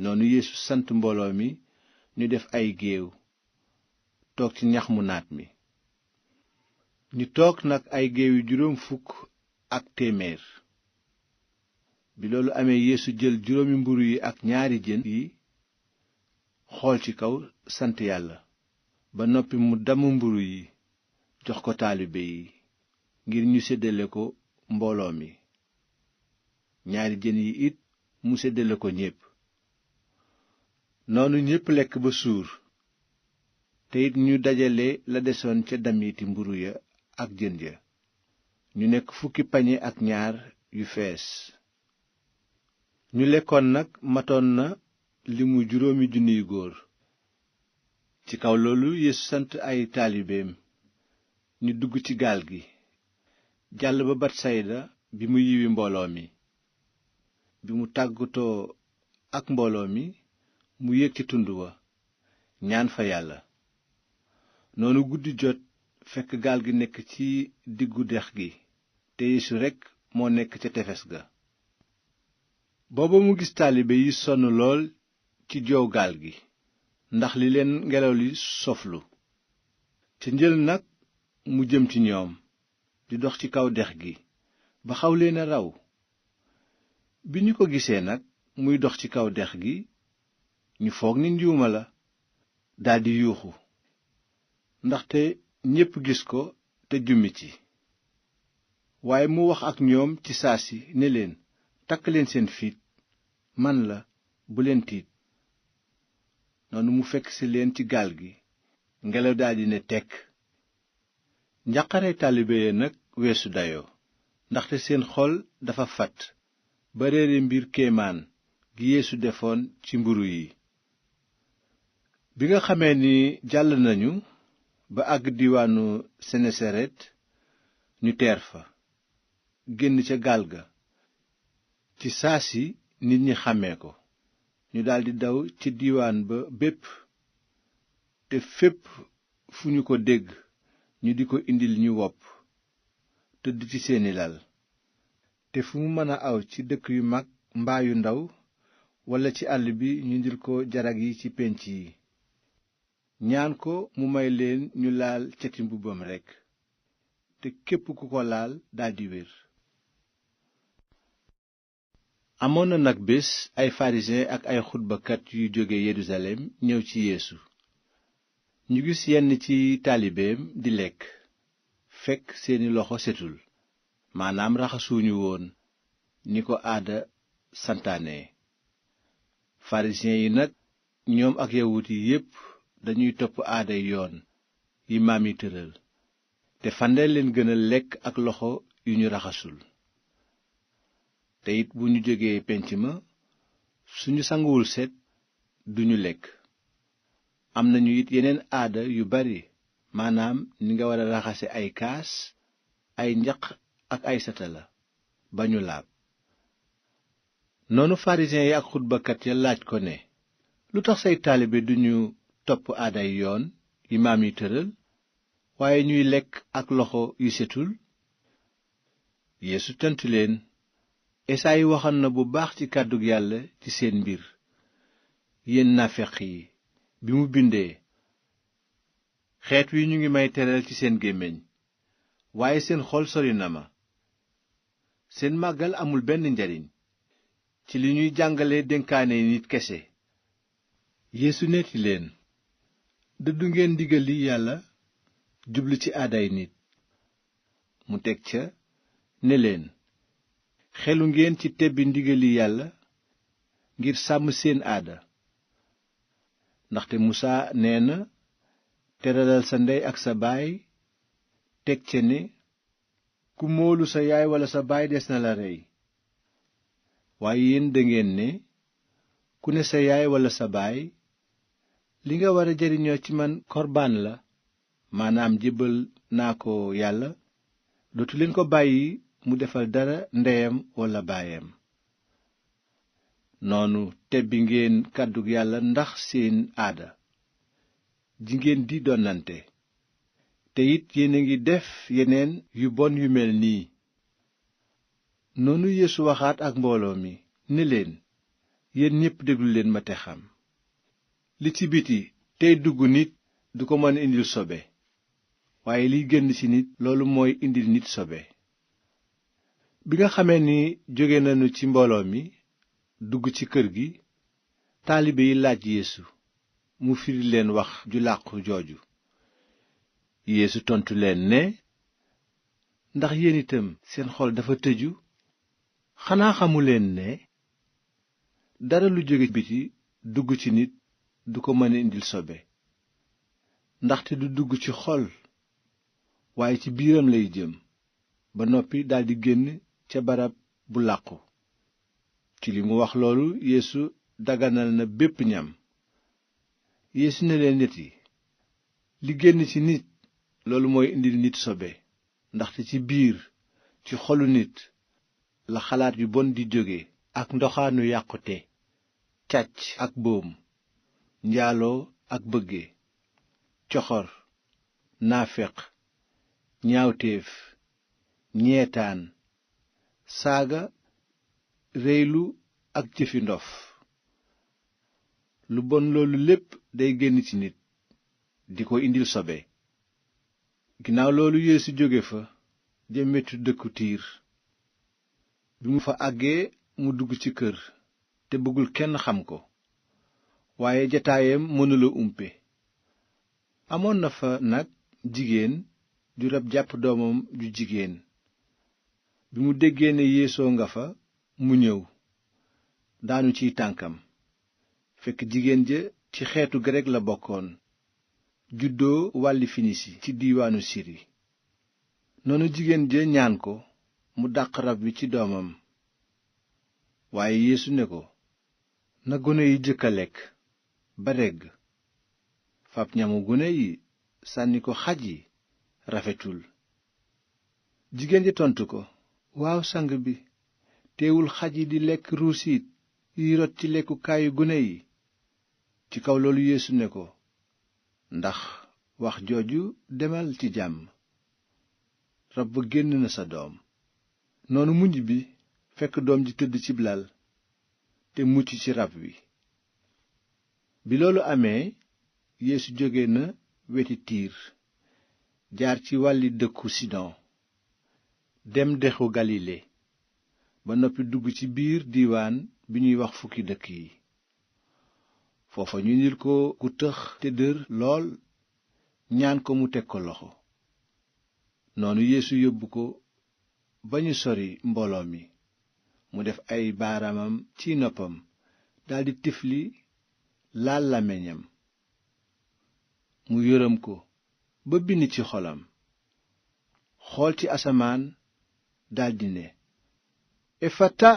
noonu Yeesu sant mbooloo mi ñu def ay géew toog ci ñax mu naat mi. ñu toog nag ay géew yu juróom fukk ak téeméer. bi loolu amee Yeesu jël juróomi mburu yi ak ñaari jën yi, xool ci kaw sant Yàlla, ba noppi mu damm mburu yi jox ko taalibe yi ngir ñu séddale ko mbooloo mi. ñaari jën yi it mu séddale ko ñépp. noonu ñépp lekk ba suur, te it ñu dajale la desoon ca damiti mburu ya ak jën ya. ñu nekk fukki pañe ak ñaar yu fees. ñu lekkoon nag matoon na limu 5,000 góor. ci kaw loolu Yeesu sant ay taalibeem ñu dugg ci gaal gi jàll ba Batsayda bi mu yiwi mbooloo mi. bi mu tàggatoo ak mbooloo mi, mu yéeg ci tund wa ñaan fa Yàlla. noonu guddi jot fekk gaal gi nekk ci diggu dex gi te Yeesu rekk moo nekk ca tefes ga. booba mu gis taalibe yi sonn lool ci joow gaal gi ndax li leen ngelaw li soflu. ca njël nag mu jëm ci ñoom di dox ci kaw dex gi ba xaw leen a raw. bi ñu ko gisee nag muy dox ci kaw dex gi, ñu foog ni njuuma la, daldi yuuxu ndaxte ñépp gis ko te jummi ci. waaye mu wax ak ñoom ci saasi ne leen, takk leen seen fit, man la, bu leen tiit. noonu mu fekk si leen ci gaal gi, ngelaw daldi ne tekk. njàqare taalibe ya nag weesu dayoo, ndaxte seen xol dafa fat ba réere mbir kéemaan gi Yeesu defoon ci mburu yi. bi nga xamee ni jàll nañu ba àgg diwaanu senesaret, ñu teer fa, génn ca gaal ga. ci saasi nit ñi xàmmee ko, ñu daldi daw ci diiwaan ba bépp, te fépp fu ñu ko dégg ñu di ko indil ñu wopp tëdd ci seeni lal. te fu mu mën a aw ci dëkk yu mag mbaa yu ndaw walla ci àll bi ñu indil ko jarag yi ci pénc yi, ñaan ko mu may leen ñu laal cati mbubbam rekk, te képp ku ko laal daldi wér. amoon na nag bés ay farisiyen ak ay xutbakat yu jóge Yerusalem ñëw ci Yeesu. ñu gis yenn ci taalibeem di lekk, fekk seeni loxo setul, maanaam raxasuñu woon ni ko aada santaane. farisiyen yi nag, ñoom ak yawut yi yépp dañuy topp aaday yoon yi maam yi tëral, te fandeel leen gënal lekk ak loxo yu ñu raxasul. te it bu ñu jógee penc ma, suñu sanguwul set duñu lekk. am nañu it yeneen aada yu bari, maanaam ni nga war a raxase ay kaas, ay njaq ak ay satala ba ñu laab. noonu farisiyen yi ak xutbakat ya laaj ko ne, lu tax say taalibe duñu topp aaday yoon yi maam yi tëral, waaye ñuy lekk ak loxo yu setul? Yeesu tontu leen, Esaayi waxoon na bu baax ci kàddug Yàlla ci seen mbir, yéen naafeq yi, bi mu bindee, xeet wi ñu ngi may teral ci seen gémmiñ, waaye seen xol sori na ma. seen màggal amul benn njariñ, ci li ñuy jàngale dénkaane nit kese. Yeesu neeti leen, dëddu ngeen ndigali Yàlla jublu ci aaday nit. mu teg ca ne leen, xelu ngeen ci tebbi ndigali yàlla ngir sàmm seen aada. ndaxte musaa nee na, teralal sa ndey ak sa baay, teg ca ne, ku moolu sa yaay walla sa baay des na la rey. waaye yéen dangeen ne, ku ne sa yaay walla sa baay, li nga war a jariñoo ci man korbaan la, maanaam jébbal naa ko yàlla, dootu leen ko bàyyi mu defal dara ndeyam walla baayam. noonu tebbi ngeen kàddu yàlla ndax seen aada ji ngeen di donnante, te it yéen a ngi def yeneen yu bon yu mel nii. noonu Yeesu waxaat ak mbooloo mi ne leen, yéen ñépp déglu leen ma te xam. li ci biti tey dugg nit du ko mën a indil sobe, waaye liy génn ci nit loolu mooy indil nit sobe. bi nga xamee ni jóge nañu ci mbooloo mi dugg ci kër gi, taalibe yi laaj Yeesu mu firi leen wax ju làqu jooju. Yeesu tontu leen ne, ndax yéen itam seen xol dafa tëju? xanaa xamuleen ne dara lu jóge biti dugg ci nit du ko mën a indil sobe, ndaxte du dugg ci xol waaye ci biiram lay jëm ba noppi daldi génn ca barab bu làqu. ci li mu wax loolu Yeesu daganal na bépp ñam. Yeesu ne leen nit yi, li génn ci nit loolu mooy indil nit sobe, ndaxte ci biir ci xolu nit la xalaat yu bon di jóge, ak ndoxaanu yàqute, càcc ak boom, njaaloo ak bëgge, coxor, naaféq, ñaawteef, ñeetaan, saaga, réylu ak jëfi ndof. lu bon loolu lépp day génn ci nit di ko indil sobe. ginnaaw loolu Yeesu jóge fa jëm wetu dëkku Tiir. bi mu fa àggee mu dugg ci kër te bëggul kenn xam ko, waaye jataayam mënula umpe. amoon na fa nag jigéen ju rab jàpp doomam ju jigéen. bi mu déggee ne Yeesoo nga fa, mu ñëw daanu ciy tànkam, fekk jigéen ja ci xeetu grek la bokkoon, juddoo wàlli finisi ci diiwaanu siri. noonu jigéen ja ñaan ko mu dàq rab wi ci doomam. waaye Yeesu ne ko, na gone yi jëkk a lekk ba regg, fab ñamu gone yi sànni ko xaj yi rafetul. jigéen ja tontu ko, waaw sang bi, teewul xaj yi di lekk ruusiit yi rot ci lekkukaayu gone yi. ci kaw loolu Yeesu ne ko, ndax wax jooju demal ci jàmm, rab ba génn na sa doom. noonu mu ñibbi fekk doom ji tëdd cib lal te mucc ci rab wi. bi loolu amee Yeesu jóge na weti Tiir, jaar ci wàlli dëkku Sidon, dem dexu Galile, ba noppi dugg ci biir diiwaan bi ñuy wax fukki dëkk yi. foofa ñu indil ko ku tëx te dër lool, ñaan ko mu teg ko loxo. noonu Yeesu yóbbu ko ba ñu sori mbooloo mi, mu def ay baaraamam ci noppam, daldi tifli laal làmmiñam. mu yërëm ko ba bind ci xolam, xool ci asamaan daldi ne, efata,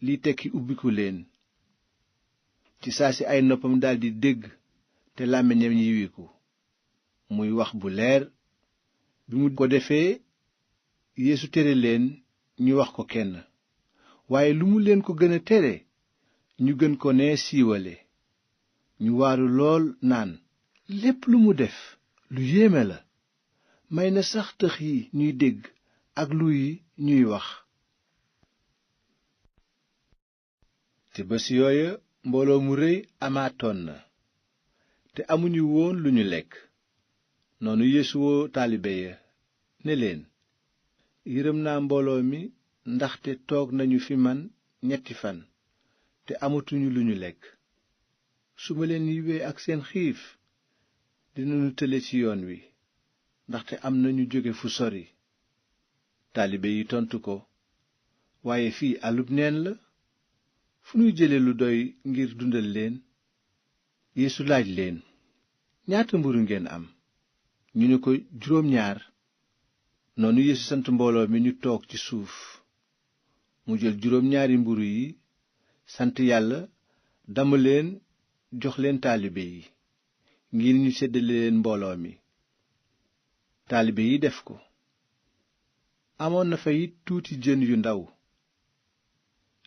li tekki ubbiku leen. ci saa si ay noppam daldi dégg te làmmiñam yiwiku, muy wax bu leer. bi mu ko defee Yeesu tere leen ñu wax ko kenn, waaye lu mu leen ko gën a tere ñu gën ko ne siiwale. ñu waaru lool naan, lépp lu mu def lu yéeme la, may na sax tëx yi ñuy dégg ak luy ñuy wax. te bés yooya mbooloo mu réy amaatoon na, te amuñu woon lu ñu lekk. noonu Yeesu woo taalibe ya ne leen, yërëm naa mbooloo mi, ndaxte toog nañu fi man 3 fan te amatuñu lu ñu lekk. su ma leen yiwee ak seen xiif, dinañu tële ci yoon wi, ndaxte am na ñu jóge fu sori. taalibe yi tontu ko, waaye fii àllub neen la fu nuy jële lu doy ngir dundal leen. Yeesu laaj leen, ñaata mburu ngeen am? ñu ne ko 2. Noonu Yeesu sant mbooloo mi ñu toog ci suuf. mu jël 2 mburu yi, sant Yàlla, damm leen, jox leen taalibe yi, ngir ñu séddale leen mbooloo mi. taalibe yi def ko. amoon na fa it tuuti jën yu ndaw.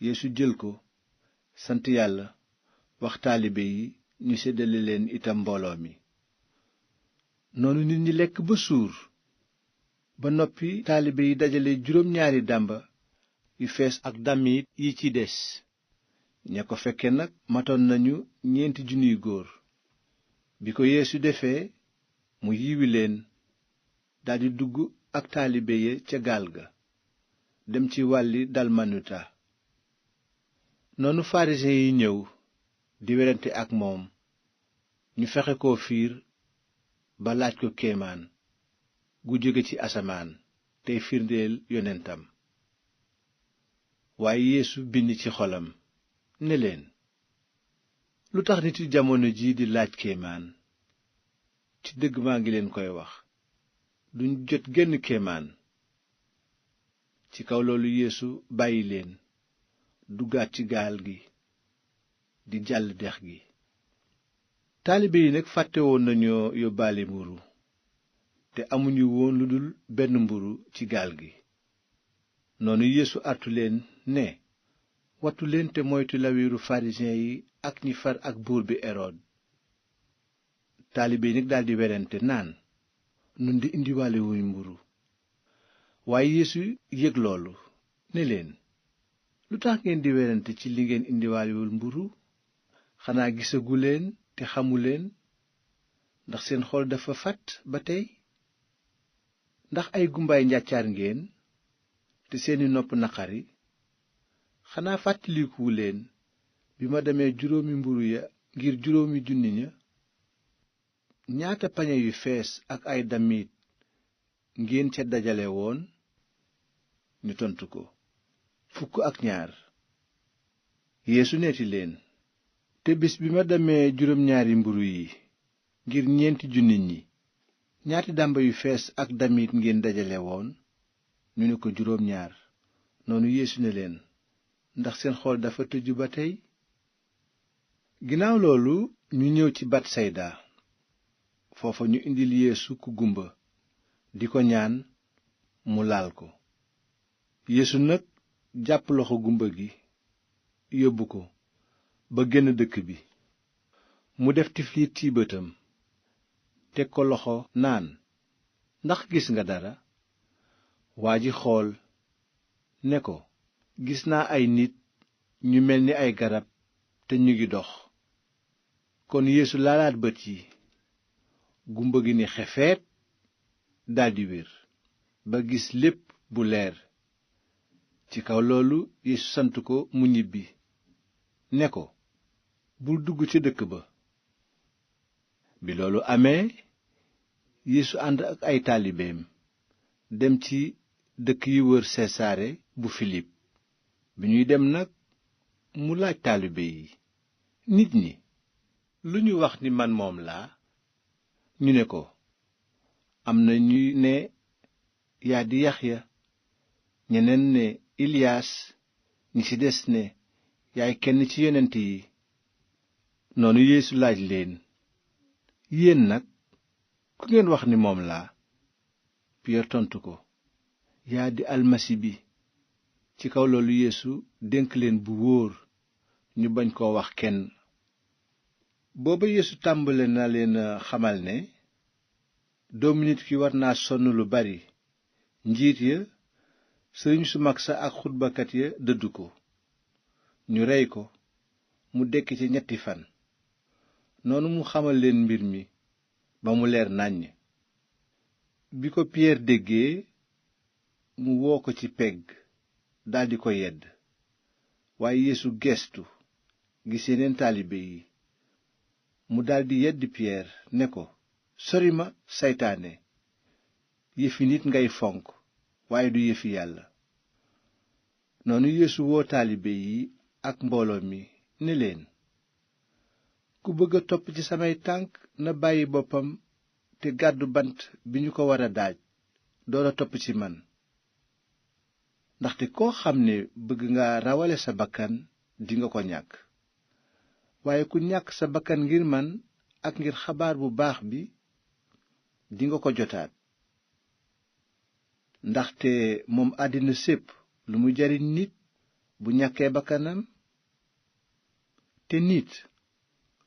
Yeesu jël ko, sant Yàlla, wax taalibe yi ñu séddale leen itam mbooloo mi. noonu nit ñi lekk ba suur. ba noppi taalibe yi dajale 2 dàmba yu fees ak damit yi ci des. ña ko fekke nag matoon nañu 4,000 góor. bi ko Yeesu defee mu yiwi leen, daldi dugg ak taalibe ya ca gaal ga, dem ci wàlli dalmanuta. noonu farisiyen yi ñëw di werante ak moom. ñu fexe ko fiir ba laaj ko kéemaan gu jóge ci asamaan tey firndeel yonentam. waaye Yeesu bind ci xolam ne leen, lu tax nit yi jamono ji di laaj kéemaan? ci dëgg maa ngi leen koy wax, duñ jot genn kéemaan. ci kaw loolu Yeesu bàyyi leen, duggaat ci gaal gi di jàll dex gi. taalibe yi nag fàtte woon nañoo yóbbaale mburu, te amuñu woon lu dul benn mburu ci gaal gi. noonu Yeesu artu leen ne, wattu leen te moytu lawiru farisiyen yi ak ñi far ak buur bi Erod. taalibe yi nag daldi werante naan, nun di indiwaale wuñ mburu. waaye Yeesu yëg loolu ne leen, lu tax ngeen di werante ci li ngeen indiwaalewul mburu? xanaa gisaguleen te xamuleen? ndax seen xol dafa fat ba tey? ndax ay gumbaay njàccaar ngeen te seeni nopp naqari? xanaa fàttalikuwuleen bi ma demee 5 mburu ya ngir 5,000 ña? ñaata pañe yu fees ak ay damit ngeen ca dajale woon? ñu tontu ko, 12. Yeesu neeti leen, te bis bi ma demee 2 mburu yi ngir 4,000 ñi, ñaati dàmba yu fees ak damit ngeen dajale woon? ñu ne ko 2. noonu Yeesu ne leen, ndax seen xol dafa tëju ba tey? ginnaaw loolu ñu ñëw ci Batsayda. foofa ñu indil Yeesu ku gumba, di ko ñaan mu laal ko. Yeesu nag jàpp loxo gumba gi, yóbbu ko ba génn dëkk bi. mu def tiflit ci bëtam, teg ko loxo naan, ndax gis nga dara? waa ji xool, ne ko, gis naa ay nit ñu mel ni ay garab te ñu ngi dox. kon Yeesu laalaat bët yi, gumba gi ni xefeet daldi wér ba gis lépp bu leer. ci kaw loolu Yeesu sant ko mu ñibbi, ne ko, bul dugg ca dëkk ba. bi loolu amee, Yeesu ànd ak ay taalibeem dem ci dëkk yi wër sesaare bu Filip. bi ñuy dem nag, mu laaj taalibe yi, nit ñi lu ñu wax ni man moom laa? ñu ne ko, am na ñu ne yaa di Yaxya, ñeneen ne Iliyaas, ñi ci des ne yaay kenn ci yonent yi. noonu Yeesu laaj leen, yéen nag ku ngeen wax ni moom laa? Piyeer tontu ko, yaa di almasi bi. ci kaw loolu Yeesu dénk leen bu wóor ñu bañ koo wax kenn. booba Yeesu tàmbale na leen xamal ne doomu nit ki war naa sonn lu bari, njiit ya, sëriñ su mag sa ak xutbakat ya dëddu ko, ñu rey ko, mu dekki ci 3 fan. noonu mu xamal leen mbir mi ba mu leer nàññ. bi ko Piyeer déggee, mu woo ko ci pegg, daldi ko yedd. waaye Yeesu geestu gis yeneen taalibe yi, mu daldi yedd Piyeer ne ko, sori ma saytaane, yëfi nit ngay fonk waaye du yëfi Yàlla. noonu Yeesu woo taalibe yi ak mbooloo mi ne leen, ku bëgg a topp ci samay tànk na bàyyi boppam te gàddu bant bi ñu ko war a daaj door a topp ci man. ndaxte koo xam ne bëgg nga rawale sa bakkan dinga ko ñàkk, waaye ku ñàkk sa bakkan ngir man ak ngir xabaar bu baax bi dinga ko jotaat. ndaxte moom àddina sépp lu mu jariñ nit bu ñàkkee bakkanam? te nit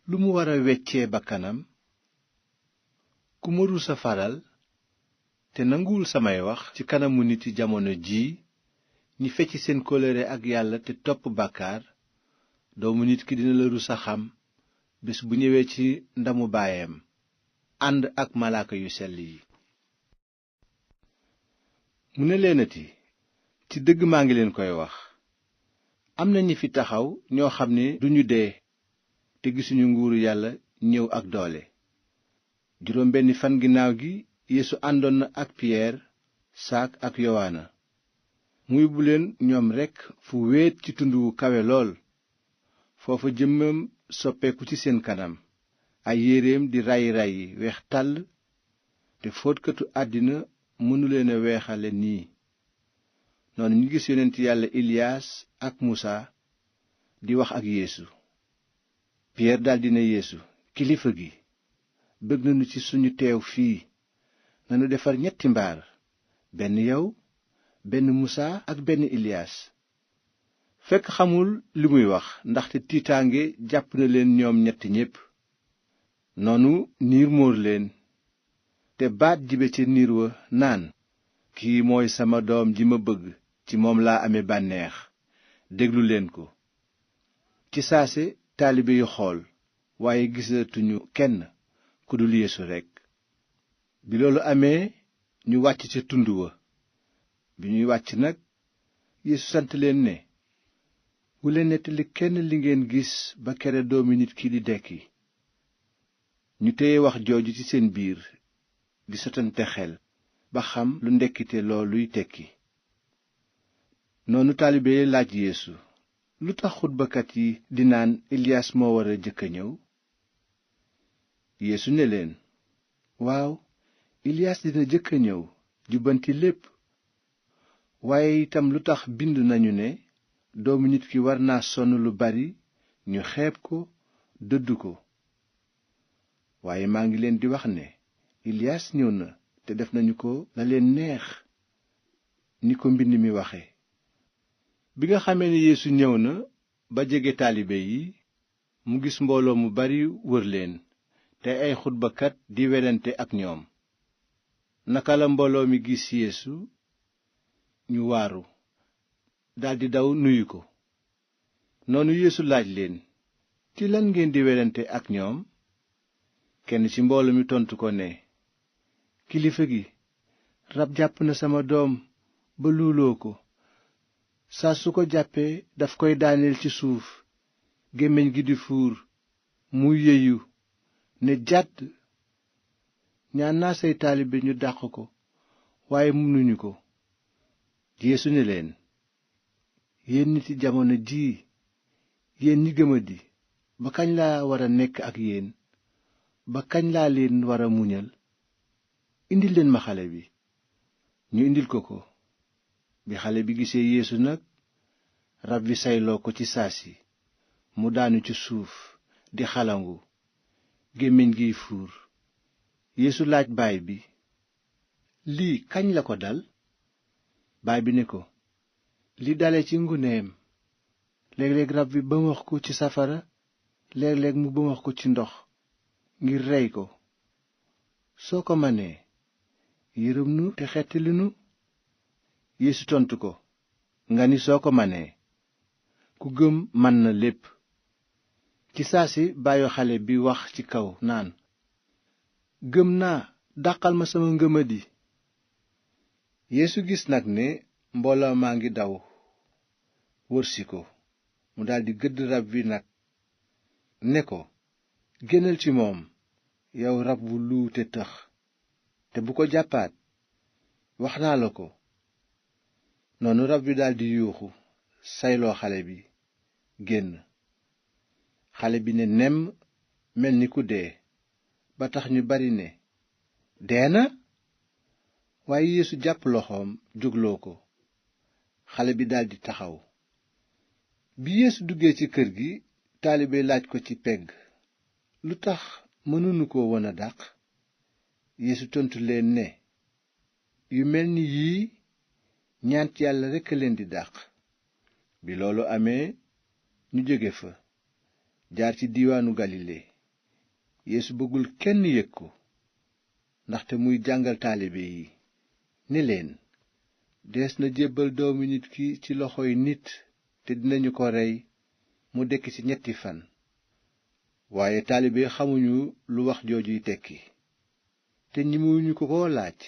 lu mu war a weccee bakkanam? ku ma rusa faral te nanguwul samay wax ci kanamu niti jamono jii ñi fecc seen kóllëre ak Yàlla te topp bàkkaar, doomu nit ki dina la rusa xam bés bu ñëwee ci ndamu baayam ànd ak malaaka yu sell yi. mu ne leenati, ci dëgg maa ngi leen koy wax, am na ñi fi taxaw ñoo xam ne duñu dee te gisuñu nguuru Yàlla ñëw ak doole. juróom benni fan ginnaaw gi Yeesu àndoon na ak Piyeer, Saak ak Yowaana. mu yóbbu leen ñoom rekk fu wéet ci tund wu kawe lool. foofa jëmmam soppeeku ci seen kanam, ay yéreem di ràyyi ràyyi weex tàll, te fóotkatu àddina mënuleen a weexale nii. noonu ñu gis yonent Yàlla Iliyaas ak Musaa di wax ak Yeesu. Piyeer daldi ne Yeesu, kilifa gi, bëgg nañu ci suñu teew fii. nanu defar 3 mbaar, benn yow, benn Musaa ak benn Iliyaas. fekk xamul li muy wax ndaxte tiitaange jàpp na leen ñoom ñett ñépp. noonu niir móor leen, te baat jibe ca niir wa naan, kii mooy sama doom ji ma bëgg, ci moom laa ame bànneex, déglu leen ko. ci saase taalibe yu xool, waaye gisatuñu kenn ku dul Yeesu rekk. bi loolu amee ñu wàcc ca tund wa. bi ñuy wàcc nag Yeesu sant leen ne, bu leen nettali kenn li ngeen gis ba kere doomi nit ki di dekki. ñu téye wax jooju ci seen biir di sotante xel ba xam lu ndekkite looluy tekki. noonu taalibe yi laaj Yeesu, lu tax xutbakat yi di naan Iliyaas moo war a jëkk a ñëw? Yeesu ne leen, waaw, Iliyaas dina jëkk a ñëw jubbanti lépp. waaye itam lu tax bind nañu ne doomu nit ki war naa sonn lu bari, ñu xeeb ko, dëdd ko. waaye maa ngi leen di wax ne Iliyaas ñëw na te def nañu ko la leen neex, ni ko mbind mi waxe. bi nga xamee ne Yeesu ñëw na ba jege taalibe yi, mu gis mbooloo mu bari wër leen te ay xutbakat di werante ak ñoom. naka la mbooloo mi gis Yeesu, ñu waaru, daldi daw nuyu ko. noonu Yeesu laaj leen, ci lan ngeen di werante ak ñoom? kenn ci mbooloo mi tontu ko ne, kilifa gi, rab jàpp na sama doom ba luuloo ko. saa su ko jàppee daf koy daaneel ci suuf, gémmiñ gi di fuur, muy yeyu ne jàdd. ñaan naa say taalibe ñu dàq ko, waaye mënuñu ko. Yeesu ne leen, yéen niti jamono jii, yéen ñi gëmadi, ba kañ laa war a nekk ak yéen? ba kañ laa leen war a muñal? indil leen ma xale bi. ñu indil ko ko. bi xale bi gisee Yeesu nag, rab wi sayloo ko ci saasi, mu daanu ci suuf di xalangu, gémmiñ giy fuur. Yeesu laaj baay bi, lii kañ la ko dal? baay bi ne ko, li dale ci nguneem. léeg-léeg rab wi bëmax ko ci safara, léeg-léeg mu bëmax ko ci ndox ngir rey ko. soo ko manee, yërëm nu te xettali nu. Yeesu tontu ko, nga ni soo ko manee? ku gëm man na lépp. ci saasi baayu xale bi wax ci kaw naan, gëm naa, dàqal ma sama ngëmadi. Yeesu gis nag ne mbooloo maa ngi daw wërsi ko, mu daldi gëdd rab wi nag, ne ko, génnal ci moom, yow rab wu luu te tëx, te bu ko jàppaat. wax naa la ko. noonu rab wi daldi yuuxu, sayloo xale bi génn. xale bi ne nemm mel ni ku dee, ba tax ñu bari ne dee na. waaye Yeesu jàpp loxoom jógloo ko. xale bi daldi taxaw. bi Yeesu duggee ci kër gi, taalibe laaj ko ci pegg, lu tax mënunu ko woon a dàq? Yeesu tontu leen ne, yu mel ni yii ñaant Yàlla rekk a leen di dàq. bi loolu amee, ñu jóge fa jaar ci diiwaanu Galile. Yeesu bëggul kenn yëg ko, ndaxte muy jàngal taalibe yi ne leen, dees na jébbal doomu nit ki ci loxoy nit, te dinañu ko rey, mu dekki ci 3 fan. waaye taalibe xamuñu lu wax joojuy tekki, te ñemewuñu ko laaj.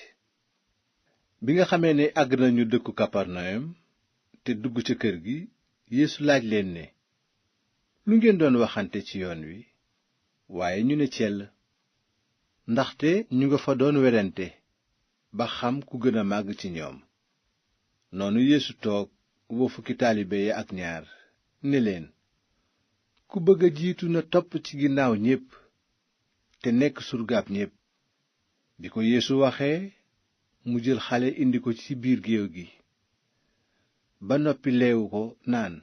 bi nga xamee ne àgg nañu dëkku Kaparnayom te dugg ca kër gi, Yeesu laaj leen ne, lu ngeen doon waxante ci yoon wi? waaye ñu ne cell, ndaxte ñu nga fa doon werante ba xam ku gën a màgg ci ñoom. noonu Yeesu toog woo 10 taalibe ya ak 2 ne leen, ku bëgg a jiitu na topp ci ginnaaw ñépp te nekk surgaab ñépp. bi ko Yeesu waxee, mu jël xale indi ko ci biir géew gi, ba noppi leewu ko naan,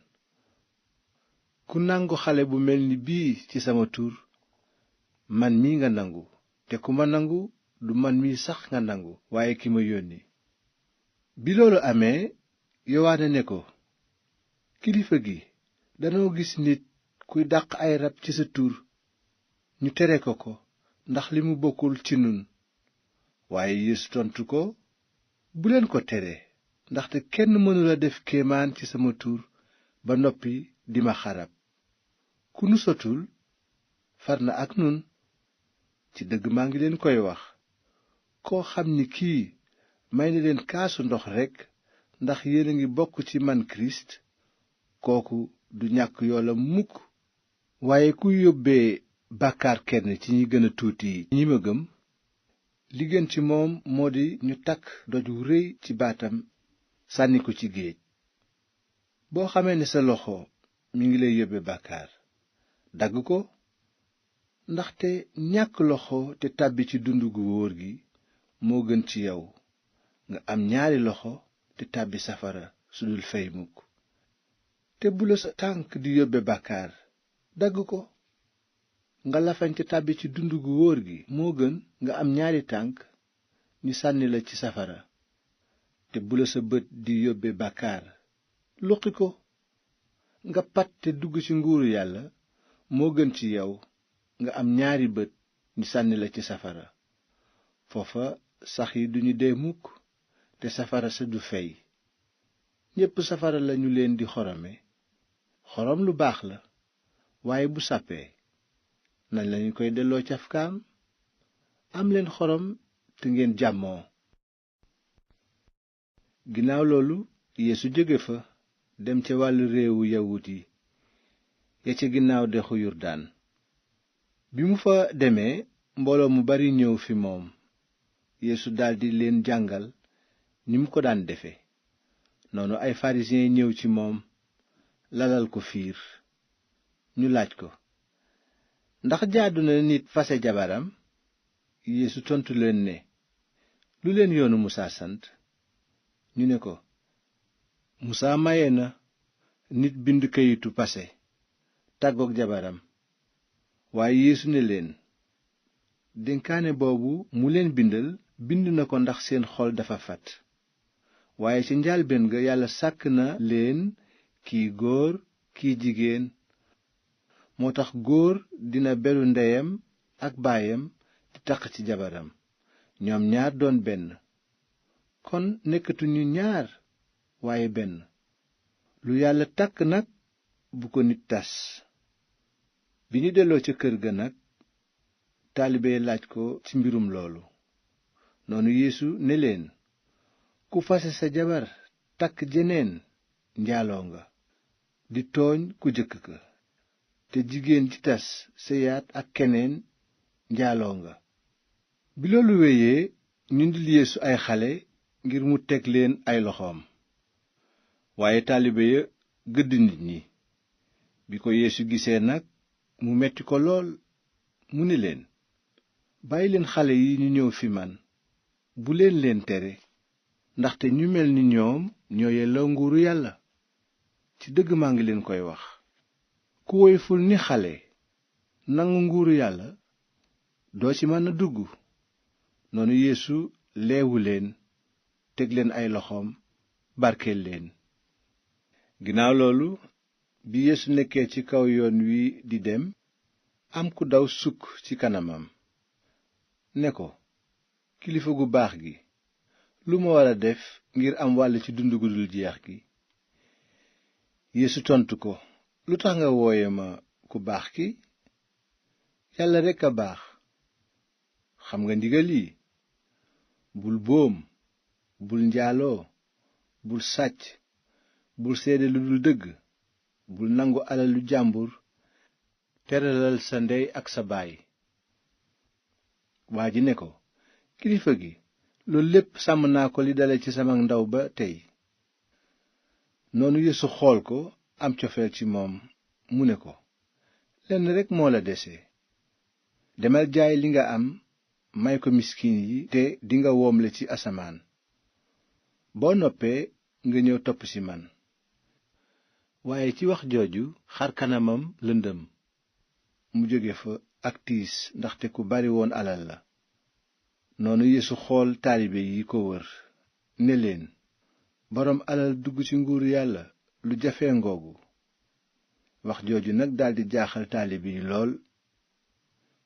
ku nangu xale bu mel ni bii ci sama tur, man mi nga nangu, te ku ma nangu du man mi sax nga nangu, waaye ki ma yónni. bi loolu amee, Yowaana ne ko, kilifa gi, danoo gis nit kuy dàq ay rab ci sa tur, ñu tere ko ndax li mu bokkul ci nun. waaye Yeesu tontu ko, bu leen ko tere, ndaxte kenn mënula def kéemaan ci sama tur ba noppi di ma xarab. ku nu sotul far na ak nun. ci dëgg maa ngi leen koy wax, koo xam ni kii may na leen kaasu ndox rekk ndax yéen a ngi bokk ci man Kirist, kooku du ñàkk yoolam mukk. waaye ku yóbbee bàkkaar kenn ci ñi gën a tuuti ñi ma gëm, li gën ci moom moo di ñu takk doj wu rëy ci baatam sànni ko ci géej. boo xamee ne sa loxo mi ngi lay yóbbe bàkkaar, dagg ko, ndaxte ñàkk loxo te tàbbi ci dund gu wóor gi moo gën ci yow nga am 2 loxo te tàbbi safara su dul fey mukk. te bu la sa tànk di yóbbe bàkkaar, dagg ko. nga lafañ te tàbbi ci dund gu wóor gi moo gën nga am 2 tànk ñu sànni la ci safara. te bu la sa bët di yóbbe bàkkaar, luqi ko. nga pat te dugg ci nguuru Yàlla moo gën ci yow nga am 2 bët ñu sànni la ci safara. foofa sax yi duñu dee mukk, te safara sa du fey. ñépp safara lañu leen di xorome. xorom lu baax la, waaye bu sàppee, nañ lañu koy delloo cafkaam? am leen xorom te ngeen jàmmoo. ginnaaw loolu Yeesu jóge fa dem ca wàllu réewu yawut yi ya ca ginnaaw dexu Yordaan. bi mu fa demee, mbooloo mu bari ñëw fi moom. Yeesu daldi leen jàngal ni mu ko daan defe. noonu ay farisiyen ñëw ci moom, lalal ko fiir. ñu laaj ko, ndax jaadu na nit fase jabaram? Yeesu tontu leen ne, lu leen yoonu Musaa sant? ñu ne ko, Musaa maye na nit bind kayitu pase tàggook jabaram. waaye Yeesu ne leen, dénkaane boobu mu leen bindal bind na ko ndax seen xol dafa fat. waaye ca njaalbéen ga Yàlla sàkk na leen kii góor kii jigéen. moo tax góor dina beru ndeyam ak baayam di taq ci jabaram, ñoom 2 doon benn. kon nekkatuñu 2 waaye benn. lu Yàlla takk nag bu ko nit tas. bi ñu delloo ca kër ga nag, taalibe laaj ko ci mbirum loolu. noonu Yeesu ne leen, ku fase sa jabar takk jeneen njaaloo nga, di tooñ ku jëkk ka. te jigéen ji tas sëyaat ak keneen njaaloo nga. bi loolu wéyee, ñu indil Yeesu ay xale ngir mu teg leen ay loxoom. waaye taalibe ya gëdd nit ñi. bi ko Yeesu gisee nag mu metti ko lool, mu ni leen, bàyyi leen xale yi ñu ñëw fi man, bu leen leen tere, ndaxte ñu mel ni ñoom ñoo yelloo nguuru yàlla. ci dëgg maa ngi leen koy wax, ku woyoful ni xale nangu nguuru yàlla doo ci mën a dugg. noonu Yeesu leewu leen, teg leen ay loxoom, barkeel leen. ginnaaw loolu bi Yeesu nekkee ci kaw yoon wi di dem, am ku daw sukk ci kanamam ne ko, kilifa gu baax gi, lu ma war a def ngir am wàll ci dund gu dul jeex gi? Yeesu tontu ko, lu tax nga wooye ma ku baax ki? yàlla rekk a baax. xam nga ndigal yi: bul boom, bul njaaloo, bul sàcc, bul seede lu dul dëgg, bul nangu alalu jàmbur, teralal sa ndey ak sa baay. waa ji ne ko, kilifa gi, loolu lépp sàmm naa ko li dale ci sama ndaw ba tey. noonu Yeesu xool ko, am cofeel ci moom, mu ne ko, lenn rekk moo la dese. demal jaay li nga am, may ko miskin yi, te dinga woomle ci asamaan. boo noppee nga ñëw topp ci man. waaye ci wax jooju xar kanamam lëndëm, mu jóge fa ak tiis, ndaxte ku bari woon alal la. noonu Yeesu xool taalibe yi ko wër, ne leen, boroom alal dugg ci nguuru yàlla lu jafe ngoogu. wax jooju nag daldi jaaxal taalibe yi lool.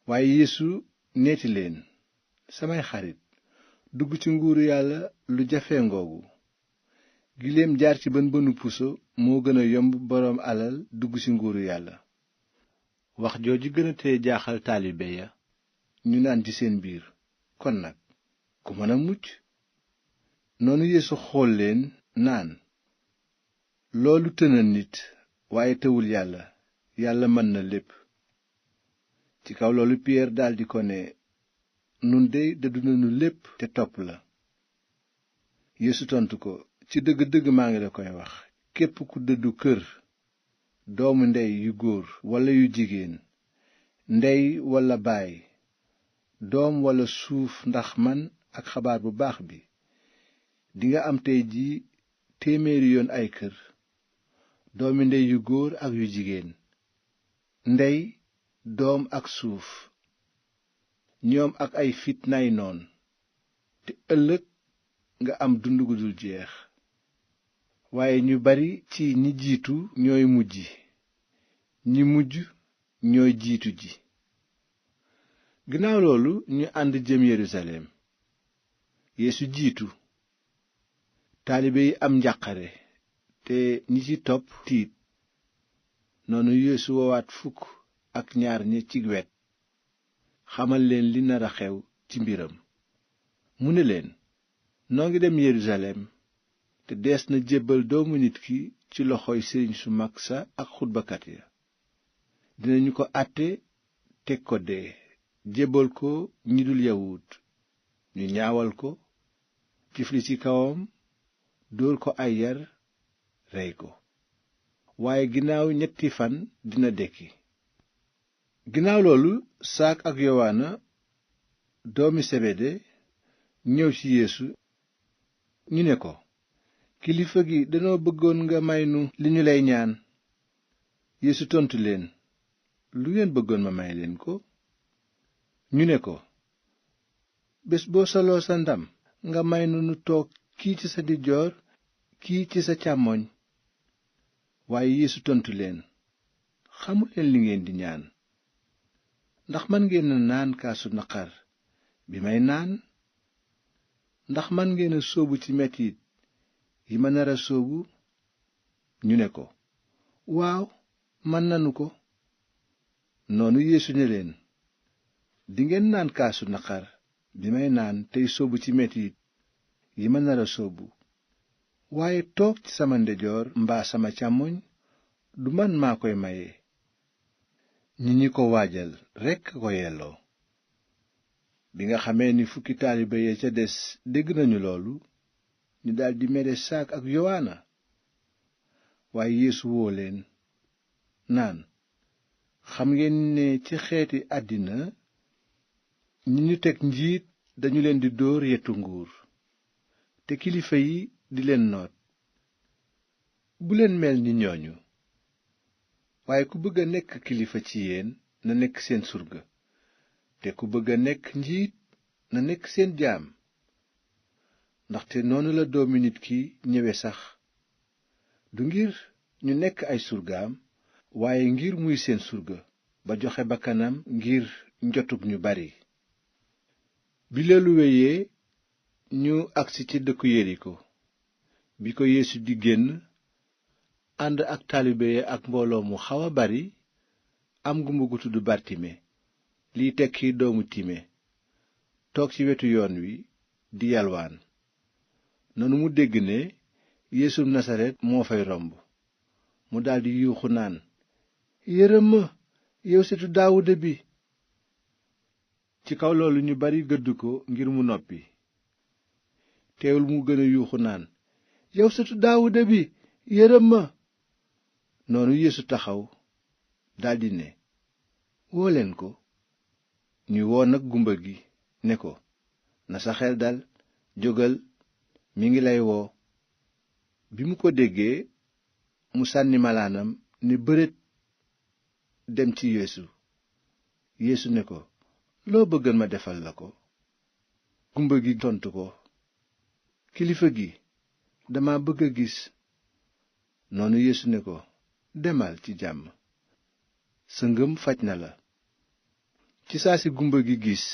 waaye Yeesu neeti leen, samay xarit, dugg ci nguuru yàlla lu jafe ngoogu. giléem jaar ci bën bënu puso moo gën a yomb boroom alal dugg ci nguuru yàlla. wax jooju gën a tee jaaxal taalibe ya, ñu naan ci seen biir, kon nag ku mën a mucc? noonu Yeesu xool leen naan, loolu tëna nit, waaye tëwul yàlla. yàlla mën na lépp. ci kaw loolu Piyeer daldi ko ne, nun dey dëddu nanu lépp te topp la. Yeesu tontu ko, ci dëgg-dëgg maa ngi la koy wax, képp ku dëddu kër, doomu ndey yu góor walla yu jigéen, ndey walla baay, doom walla suuf ndax man ak xabaar bu baax bi, dinga am tey jii 100 yoon ay kër, doomi ndey yu góor ak yu jigéen, ndey, doom ak suuf, ñoom ak ay fitnaay noon, te ëllëg nga am dund gu dul jeex. waaye ñu bari ci ñi jiitu ñooy mujj, ñi mujj ñooy jiitu ji. ginnaaw loolu ñu ànd jëm Yerusalem. Yeesu jiitu. taalibe yi am njàqare, te ñi ci topp tiit. noonu Yeesu woowaat 12 ñi ci wet, xamal leen li nar a xew ci mbiram. mu ne leen, noo ngi dem Yerusalem, te dees na jébbal doomu nit ki ci loxoy sëriñ su mag sa ak xutbakat ya. dinañu ko àtte, teg ko dee, jébbal ko ñi dul yawut, ñu ñaawal ko, tifli ci kawam, dóor ko ay yar, rey ko. waaye ginnaaw 3 fan dina dekki. ginnaaw loolu saak ak yowaana doomi sebede ñëw ci Yeesu. ñu ne ko, kilifa gi, danoo bëggoon nga may nu li ñu lay ñaan. Yeesu tontu leen, lu ngeen bëggoon ma may leen ko? ñu ne ko, bés boo soloo sa ndam nga may nu nu toog kii ci sa ndijoor, kii ci sa càmmoñ. waaye Yeesu tontu leen, xamuleen li ngeen di ñaan. ndax man ngeen a naan kaasu naqar bi may naan? ndax man ngeen a sóobu ci metit yi ma nar a sóobu? ñu ne ko, waaw, man nanu ko. noonu Yeesu ne leen, dingeen naan kaasu naqar bi may naan tey sóobu ci metit yi ma nar a sóobu. waaye toog ci sama ndeyjoor mbaa sama càmmoñ du man maa koy maye, ñi ko waajal rekk ko yelloo. bi nga xamee ni 10 taalibe ya ca des dégg nañu loolu, ñu daldi mere saak ak yowaana. waaye Yeesu woo leen naan, xam ngeen ne ci xeeti àddina ñi ñu teg njiit dañu leen di dóor yetu nguur te kilifa yi di leen noot. bu leen mel ni ñooñu, waaye ku bëgg a nekk kilifa ci yéen na nekk seen surga, te ku bëgg a nekk njiit na nekk seen jaam. ndaxte noonu la doomi nit ki ñëwe sax, du ngir ñu nekk ay surgaam, waaye ngir muy seen surga ba joxe bakkanam ngir njotug ñu bari. bi loolu wéyee ñu agsi ci dëkku yeriko. bi ko Yeesu di génn ànd ak taalibe ya ak mbooloo mu xaw a bari, am gumba gu tudd Bartime, liy tekki doomu time, toog ci wetu yoon wi di yalwaan. noonu mu dégg ne Yeesum Nasaret moo fay romb, mu daldi yuuxu naan, yërëm ma, yow setu Daawuda bi. ci kaw loolu ñu bari gëdd ko ngir mu noppi. teewul mu gën a yuuxu naan, yow setu Daawuda bi, yërëm ma. noonu Yeesu taxaw daldi ne, woo leen ko. ñu woo nag gumba gi ne ko, na sa xel dal, jógal, mi ngi lay woo. bi mu ko déggee mu sànni malaanam ne bërét dem ci Yeesu. Yeesu ne ko, loo bëgg ma defal la ko? gumba gi tontu ko, kilifa gi, dama bëgg a gis. noonu Yeesu ne ko, demal ci jàmm, sa ngëm faj na la. ci saa si gumba gi gis,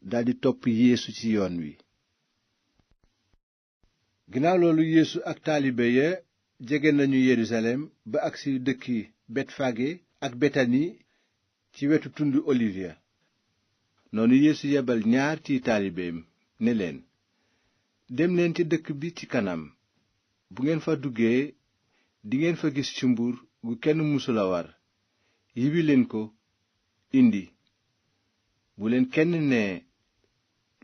daldi topp Yeesu ci yoon wi. ginnaaw loolu Yeesu ak taalibe ya jege nañu Yerusalem ba agsi dëkki Betfage ak Betani ci wetu tundu Oliw ya. noonu Yeesu yebal ñaar ci taalibeem ne leen, dem leen ci dëkk bi ci kanam. bu ngeen fa duggee dingeen fa gis cumbur gu kenn mësula war. yiwi leen ko indi. bu leen kenn nee,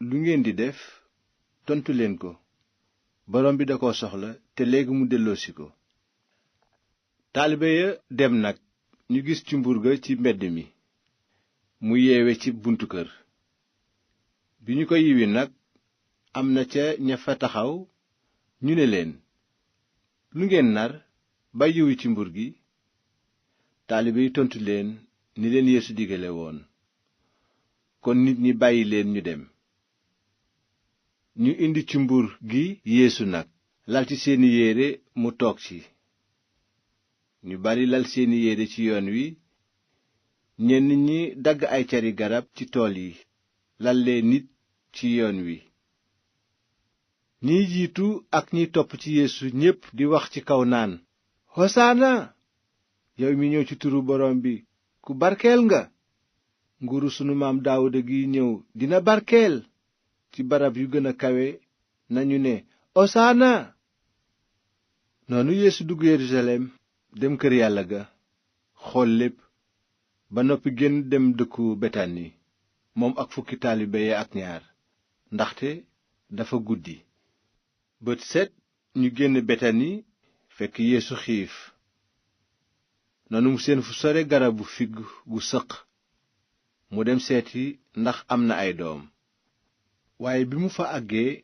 lu ngeen di def, tontu leen ko, borom bi da ko soxla te léegi mu delloosi ko. taalibe ya dem nag, ñu gis cumbur ga ci mbedd mi mu yeewe ci buntu kër. bi ñu ko yiwi nag, am na ca ña fa taxaw ñu ne leen, lu ngeen nar ba yiwi cumbur gi? taalibe yi tontu leen ni leen Yeesu digale woon. kon nit ñi bàyyi leen ñu dem. ñu indi cumbur gi Yeesu nag, lal ci seeni yére mu toog ci. ñu bari lal seeni yére ci yoon wi, ñenn ñi dagg ay cari garab ci tool yi lal leen nit ci yoon wi. ñiy jiitu ak ñiy topp ci Yeesu ñépp di wax ci kaw naan, hosaana, yow mi ñëw ci turu borom bi, ku barkeel nga. nguuru sunu maam Daawuda gi ñëw dina barkeel. ci barab yu gën a kawe nañu ne, hosaana. noonu Yeesu dugg Yerusalem dem kër yàlla ga, xool lépp, ba noppi génn dem dëkku Betani, moom ak fukki taalibe ya ak ñaar, ndaxte dafa guddi. bët set ñu génn Betani fekk Yeesu xiif. noonu mu seen fu sore garabu figg gu sëq, mu dem seeti ndax am na ay doom. waaye bi mu fa àggee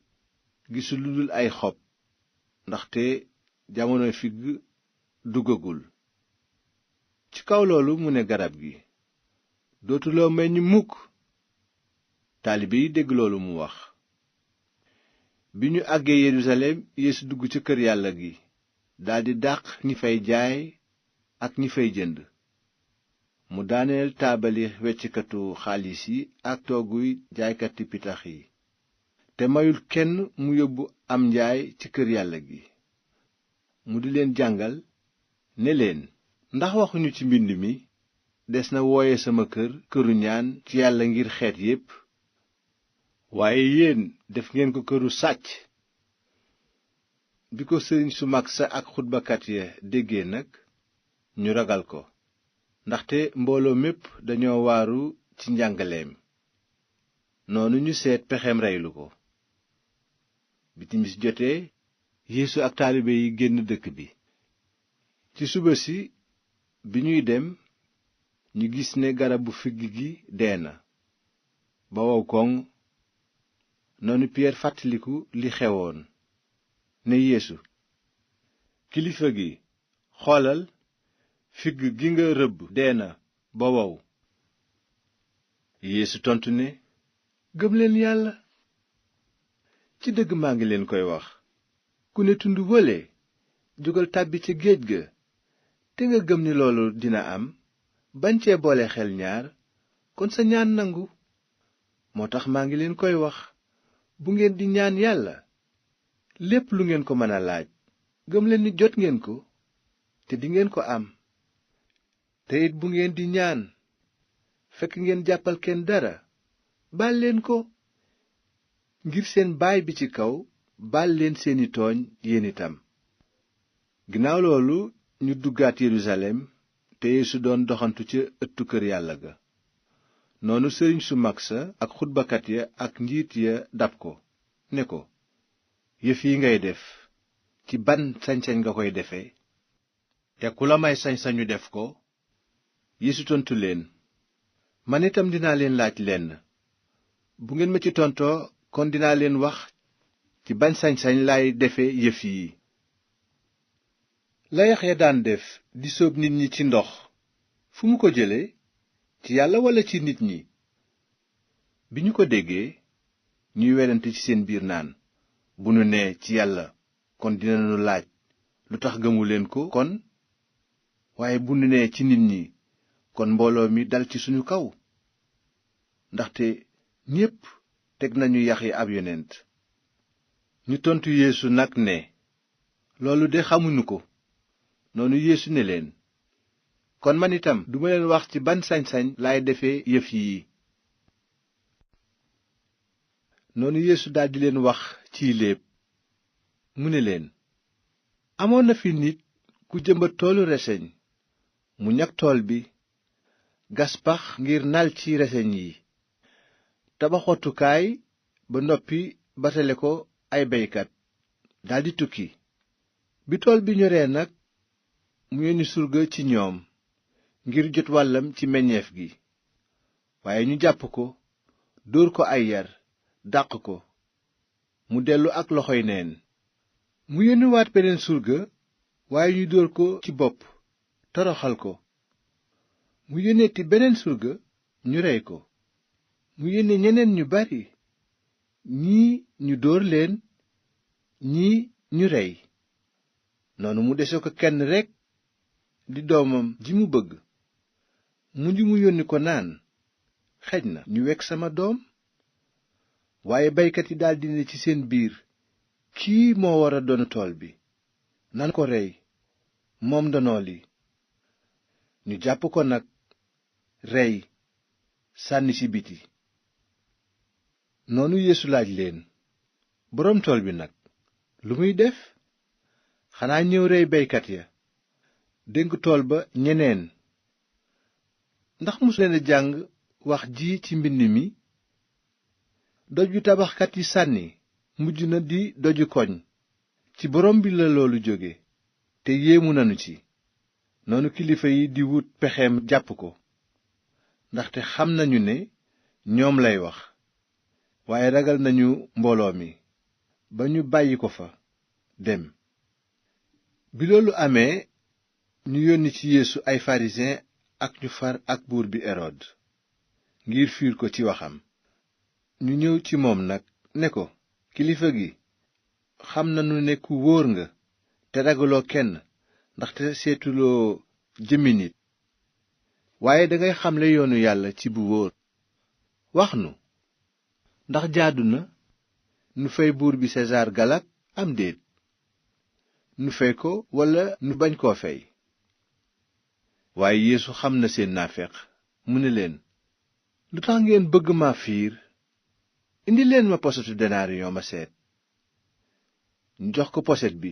gisul lu dul ay xob, ndaxte jamonoy figg duggagul. ci kaw loolu mu ne garab gi, dootuloo meññ mukk. taalibe yi dégg loolu mu wax. bi ñu àggee Yerusalem, Yeesu dugg ca kër yàlla gi, daldi dàq ñi fay jaay ak ñi fay jënd. mu daaneel taabali weccikatu xaalis yi ak tooguy jaaykati pitax yi, te mayul kenn mu yóbbu am njaay ci kër yàlla gi. mu di leen jàngal ne leen, ndax waxuñu ci mbind mi, des na wooye sama kër këru ñaan ci yàlla ngir xeet yépp? waaye yéen def ngeen ko këru sàcc. bi ko sëriñ su mag sa ak xutbakat ya déggee nag, ñu ragal ko, ndaxte mbooloo mépp dañoo waaru ci njàngaleem. noonu ñu seet pexeem reylu ko. bi timis jotee, Yeesu ak taalibe yi génn dëkk bi. ci suba si bi ñuy dem ñu gis ne garabu figg gi dee na ba wow koŋ. noonu piyeer fàttaliku li xewoon ne Yeesu, kilifa gi, xoolal, figg gi nga rëbb dee na ba wow. Yeesu tontu ne, gëm leen yàlla. ci dëgg maa ngi leen koy wax, ku ne tund wële jógal tàbbi ca géej ga, te nga gëm ni loolu dina am, bañ cee boole xel ñaar, kon sa ñaan nangu. moo tax maa ngi leen koy wax, bu ngeen di ñaan yàlla, lépp lu ngeen ko mën a laaj, gëm leen ni jot ngeen ko, te dingeen ko am. te it bu ngeen di ñaan, fekk ngeen jàppal kenn dara, baal leen ko, ngir seen baay bi ci kaw baal leen seeni tooñ yéen itam. ginnaaw loolu ñu duggaat Yerusalem, te Yeesu doon doxantu ca ëttu kër yàlla ga. noonu sëriñ su mag sa ak xutbakat ya ak njiit ya dab ko ne ko, yëf yi ngay def ci ban sañ-sañ nga koy defe, te ku la may sañ-sañu def ko? Yeesu tontu leen, man itam dinaa leen laaj lenn. bu ngeen ma ci tontoo, kon dinaa leen wax ci ban sañ-sañ laay defe yëf yi. la Yaxya daan def di sóob nit ñi ci ndox, fu mu ko jële? ci yàlla walla ci nit ñi? bi ñu ko déggee, ñuy werante ci seen biir naan, bu nu nee ci yàlla, kon dinañu laaj, lu tax gëmuleen ko kon? waaye bu nu nee ci nit ñi, kon mbooloo mi dal ci suñu kaw. ndaxte ñépp teg nañu Yaxya ab yonent. ñu tontu Yeesu nag ne, loolu de xamuñu ko. noonu Yeesu ne leen, kon man itam duma leen wax ci ban sañ-sañ laay defee yëf yi. noonu Yeesu daldi leen wax ciy léeb. mu ne leen, amoon na fi nit ku jëmbat toolu reseñ. mu ñag tool bi, gas pax ngir nal ci reseñ yi, tabax wattukaay ba noppi batale ko ay beykat, daldi tukki. bi tool bi ñoree nag, mu yónni surga ci ñoom ngir jot wàllam ci meññeef gi. waaye ñu jàpp ko, dóor ko ay yar, dàq ko, mu dellu ak loxoy neen. mu yónniwaat beneen surga, waaye ñu dóor ko ci bopp, toroxal ko. mu yónneeti beneen surga, ñu rey ko. mu yónne ñeneen ñu bari, ñii ñu dóor leen, ñii ñu rey. noonu mu dese ko kenn rekk, di doomam ji mu bëgg. mujj mu yónni ko naan, xej na ñu wekk sama doom. waaye baykat yi daldi ne ci seen biir, kii moo war a doon tool bi, nan ko rey, moom ndono li. ñu jàpp ko nag, rey, sànni ci biti. noonu Yeesu laaj leen, boroom tool bi nag lu muy def? xanaa ñëw rey baykat ya, dénk tool ba ñeneen. ndax musuleen a jàng wax ji ci mbind mi, doj bi tabaxkat yi sànni mujj na di doju koñ. ci borom bi la loolu jóge, te yéemu nanu ci. noonu kilifa yi di wut pexeem jàpp ko, ndaxte xam nañu ne ñoom lay wax. waaye ragal nañu mbooloo mi, ba ñu bàyyi ko fa dem. bi loolu amee, ñu yónni ci Yeesu ay farisiyen ak ñu far ak buur bi Erod, ngir fiir ko ci waxam. ñu ñëw ci moom nag ne ko, kilifa gi, xam nanu ne ku wóor nga, te ragaloo kenn, ndaxte seetuloo jëmmi nit, waaye dangay xamle yoonu yàlla ci bu wóor. wax nu, ndax jaadu na nu fay buur bi Sesaar galak am déet? nu fay ko walla nu bañ koo fay? waaye Yeesu xam na seen naafeq, mu ne leen, lu tax ngeen bëgg ma fiir? indi leen ma posetu denaariyon ma seet. ñu jox ko poset bi.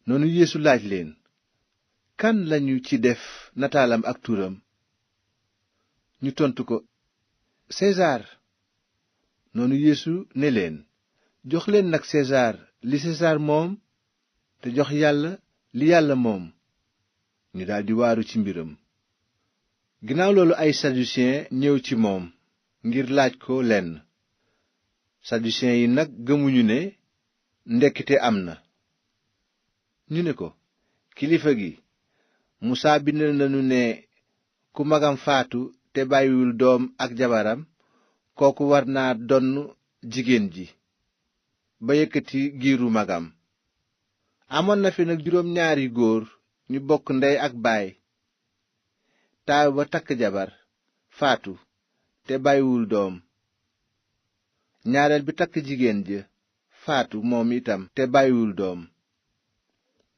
noonu Yeesu laaj leen, kan lañu ci def nataalam ak turam? ñu tontu ko, Sesaar. noonu Yeesu ne leen, jox leen nag Sesaar li Sesaar moom, te jox Yàlla li Yàlla moom. ñu daldi waaru ci mbiram. ginnaaw loolu ay sadusiyen ñëw ci moom ngir laaj ko lenn. sadusiyen yi nag gëmuñu ne ndekkite am na. ñu ne ko, kilifa gi, musaa bind nañu ne ku magam faatu te bàyyiwul doom ak jabaram, kooku war naa donn jigéen ji ba yëkkati giiru magam. amoon na fi nag juróom ñaari góor ñu bokk ndey ak baay. taaw ba takk jabar faatu te bàyyiwul doom. ñaareel bi takk jigéen ja faatu moom itam te bàyyiwul doom.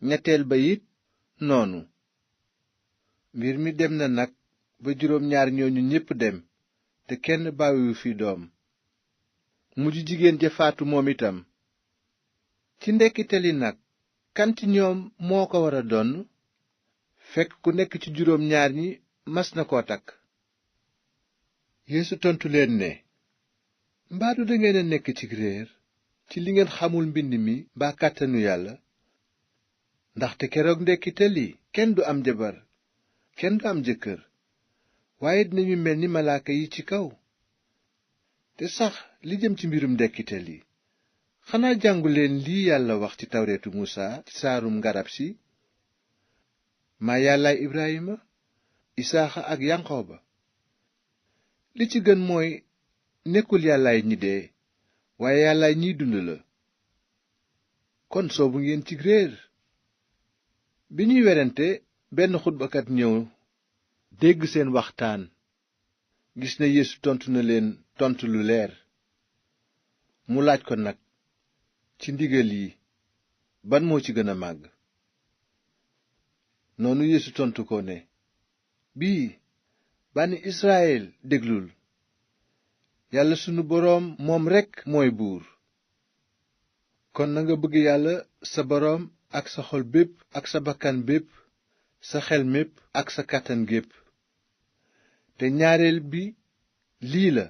ñetteel ba it noonu. mbir mi dem na nag ba juróom ñaar ñooñu ñépp dem te kenn bàyyiwu fi doom. mujj jigéen ja faatu moom itam. ci ndekkite li nag kan ci ñoom moo ko war a donn? fekk ku nekk ci juróom ñaar ñi mas na koo takk. Yeesu tontu leen ne, mbaadu dangeen a nekk ci réer ci li ngeen xamul mbind mi mbaa kàttanu yàlla? ndaxte keroog ndekkite li kenn du am jabar kenn du am jëkkër, waaye dinañu mel ni malaaka yi ci kaw. te sax li jëm ci mbirum ndekkite li, xanaa jàngu leen lii yàlla wax ci tawreetu Musaa ci saarum ngarab si: maa yàllaay Ibrahima, Isaaxa ak Yanqooba. li ci gën mooy nekkul yàllaay ñi dee, waaye yàllaay ñiy dund la. kon soobu ngeen ci réer. bi ñuy werante, benn xutbakat ñëw dégg seen waxtaan. gis na Yeesu tontu na leen tontu lu leer. mu laaj ko nag, ci ndigal yi ban moo ci gën a màgg? noonu Yeesu tontu ko ne, bii bànni Israyil déglul. yàlla sunu boroom moom rekk mooy buur. kon nanga bëgg yàlla sa boroom ak sa xol bépp ak sa bakkan bépp, sa xel mépp ak sa kàttan gépp. te ñaareel bi lii la: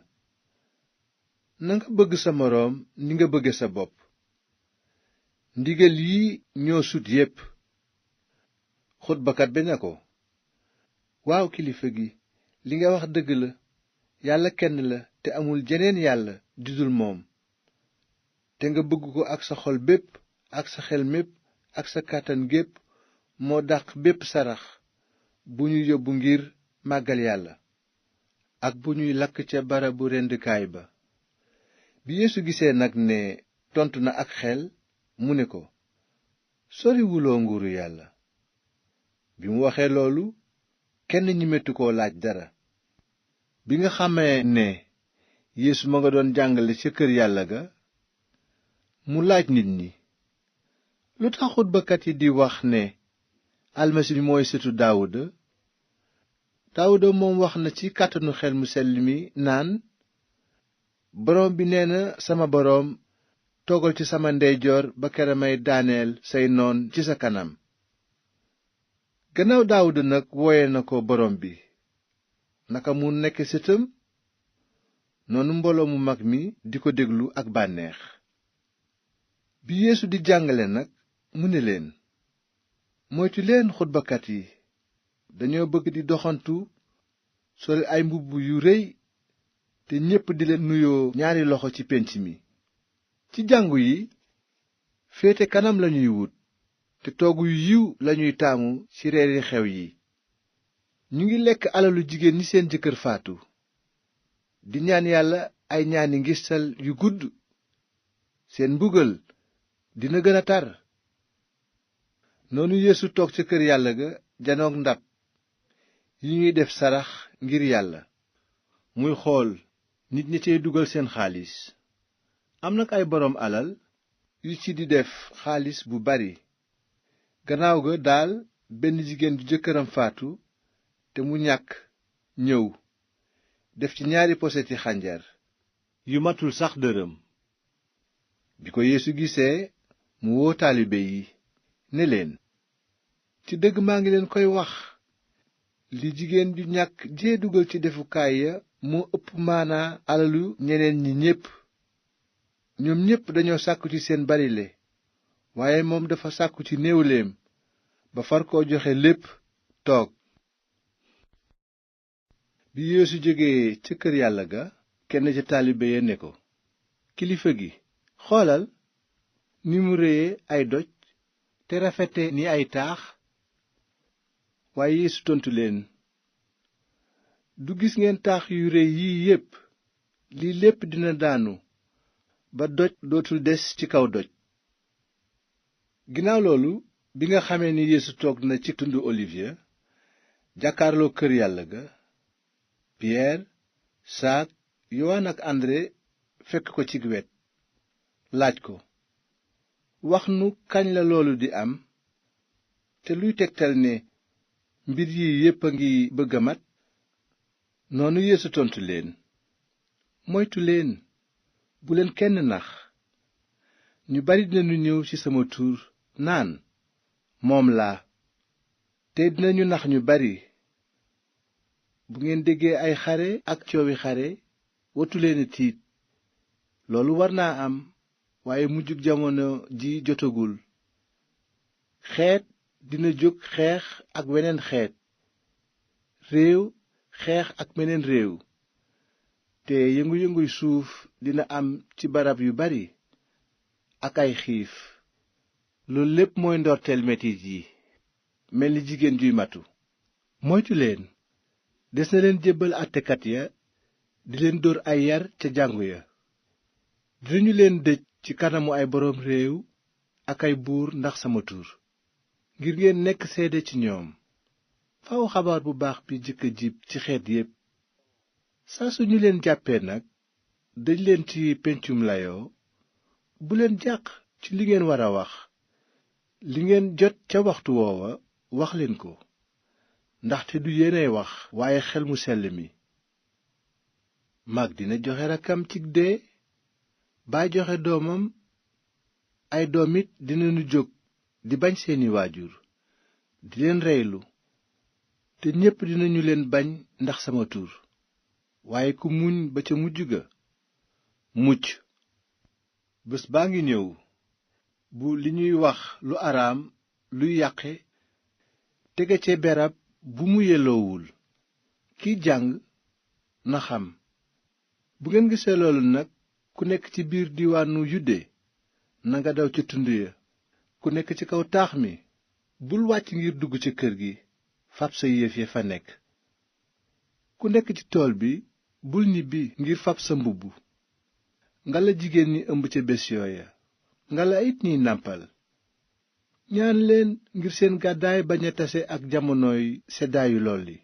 nanga bëgg sa moroom ni nga bëgge sa bopp. ndigal yi ñoo sut yépp. xutbakat bi ne ko, waaw kilifa gi, li nga wax dëgg la. yàlla kenn la te amul jeneen yàlla judul moom. te nga bëgg ko ak sa xol bépp ak sa xel mépp ak sa kàttan gépp moo dàq bépp sarax bu ñu yóbbu ngir màggal yàlla ak bu ñuy lakk ca barabu rendukaay ba. bi Yeesu gisee nag ne tontu na ak xel, mu ne ko, soriwuloo nguuru yàlla. bi mu waxee loolu, kenn ñemetu koo laaj dara. bi nga xamee ne Yeesu ma nga doon jàngale ca kër yàlla ga, mu laaj nit ñi, lu tax xutbakat yi di wax ne almasi bi mooy sëtu Daawuda moom wax na ci kàttanu xel mu sell mi naan, boroom bi nee na sama boroom, toogal ci sama ndeyjoor ba kera may daaneel say noon ci sa kanam. gannaaw Daawuda nag wooye na ko boroom bi, naka mu nekk sëtam? noonu mbooloo mu mag mi di ko déglu ak bànneex. bi Yeesu di jàngale nag, mu ne leen, moytu leen xutbakat yi. dañoo bëgg di doxantu sol ay mbubb yu rëy te ñépp di leen nuyoo ñaari loxo ci pénc mi. ci jàngu yi féete kanam lañuy wut te toogu yu yiw lañuy taamu ci reeri xew yi. ñu ngi lekk alalu jigéen ñi seen jëkkër faatu, di ñaan yàlla ay ñaani ngistal yu gudd. seen mbugal dina gën a tar. noonu Yeesu toog ca kër yàlla ga janook ndab yi ñuy def sarax ngir yàlla, muy xool nit ñi cey dugal seen xaalis. am nag ay boroom alal yu ci di def xaalis bu bari. gannaaw ga daal benn jigéen ju jëkkëram faatu te mu ñàkk ñëw def ci 2 poseti xànjar yu matul sax dërëm. bi ko Yeesu gisee, mu woo taalibe yi ne leen, ci dëgg maa ngi leen koy wax, li jigéen ju ñàkk jee dugal ci defukaay ya moo ëpp maanaa alalu ñeneen ñi ñépp. ñoom ñépp dañoo sàkku ci seen barile, waaye moom dafa sàkku ci néewleem ba far koo joxe lépp toog. bi Yeesu jógee ca kër yàlla ga, kenn ca taalibe ya ne ko, kilifa gi, xoolal ni mu réye ay doj te rafete ni ay taax. waaye Yeesu tontu leen, du gis ngeen taax yu réy yii yépp? lii lépp dina daanu ba doj dootul des ci kaw doj. ginnaaw loolu, bi nga xamee ni Yeesu toog na ci tundu Olivier jàkkaarloo kër yàlla ga, Piyeer, Saak, Yowaan ak Andre fekk ko ci wet, laaj ko, wax nu kañ la loolu di am, te luy tegtal ne mbir yi yépp a ngi bëgg a mat? noonu Yeesu tontu leen, moytu leen, bu leen kenn nax. ñu bari dinañu ñëw ci sama tur naan, moom laa, te dinañu nax ñu bari. bu ngeen déggee ay xare ak coowi xare, wattu leen a tiit. loolu war naa am, waaye mujjug jamono ji jotagul. xeet dina jóg xeex ak weneen xeet, réew xeex ak meneen réew, te yëngu-yënguy suuf dina am ci barab yu bari, ak ay xiif. loolu lépp mooy ndorteel metit yi, mel ni jigéen juy matu. moytu leen, des na leen jébbal àttekat ya, di leen dóor ay yar ca jàngu ya. dinañu leen dëj ci kanamu ay boroom réew ak ay buur ndax sama tur, ngir ngeen nekk seede ci ñoom. faaw xabaar bu baax bi jëkk a jib ci xeet yépp. saa su ñu leen jàppee nag, dëj leen ci pencum layoo. bu leen jàq ci li ngeen war a wax. li ngeen jot ca waxtu woowa, wax leen ko, ndaxte du yéenay wax waaye xel mu sell mi. mag dina joxe rakkam cig dee, baay joxe doomam. ay doom it dinañu jóg di bañ seeni waajur, di leen reylu, te ñépp dinañu leen bañ ndax sama tur. waaye ku muñ ba ca mujj ga, mucc. bés baa ngi ñëw bu li ñuy wax lu araam, luy yàqe, tege ca berab bu mu yelloowul. kiy jàng na xam. bu ngeen gisee loolu nag, ku nekk ci biir diiwaanu Yude nanga daw ca tund ya. ku nekk ci kaw taax mi, bul wàcc ngir dugg ca kër gi fab sa yëf ya fa nekk. ku nekk ci tool bi, bul ñibbi ngir fab sa mbubb. ngala jigéen ñi ëmb ca bés yooya, ngala it ñiy nàmpal. ñaan leen ngir seen gàddaay bañ a tase ak jamonoy seddaayu lool yi,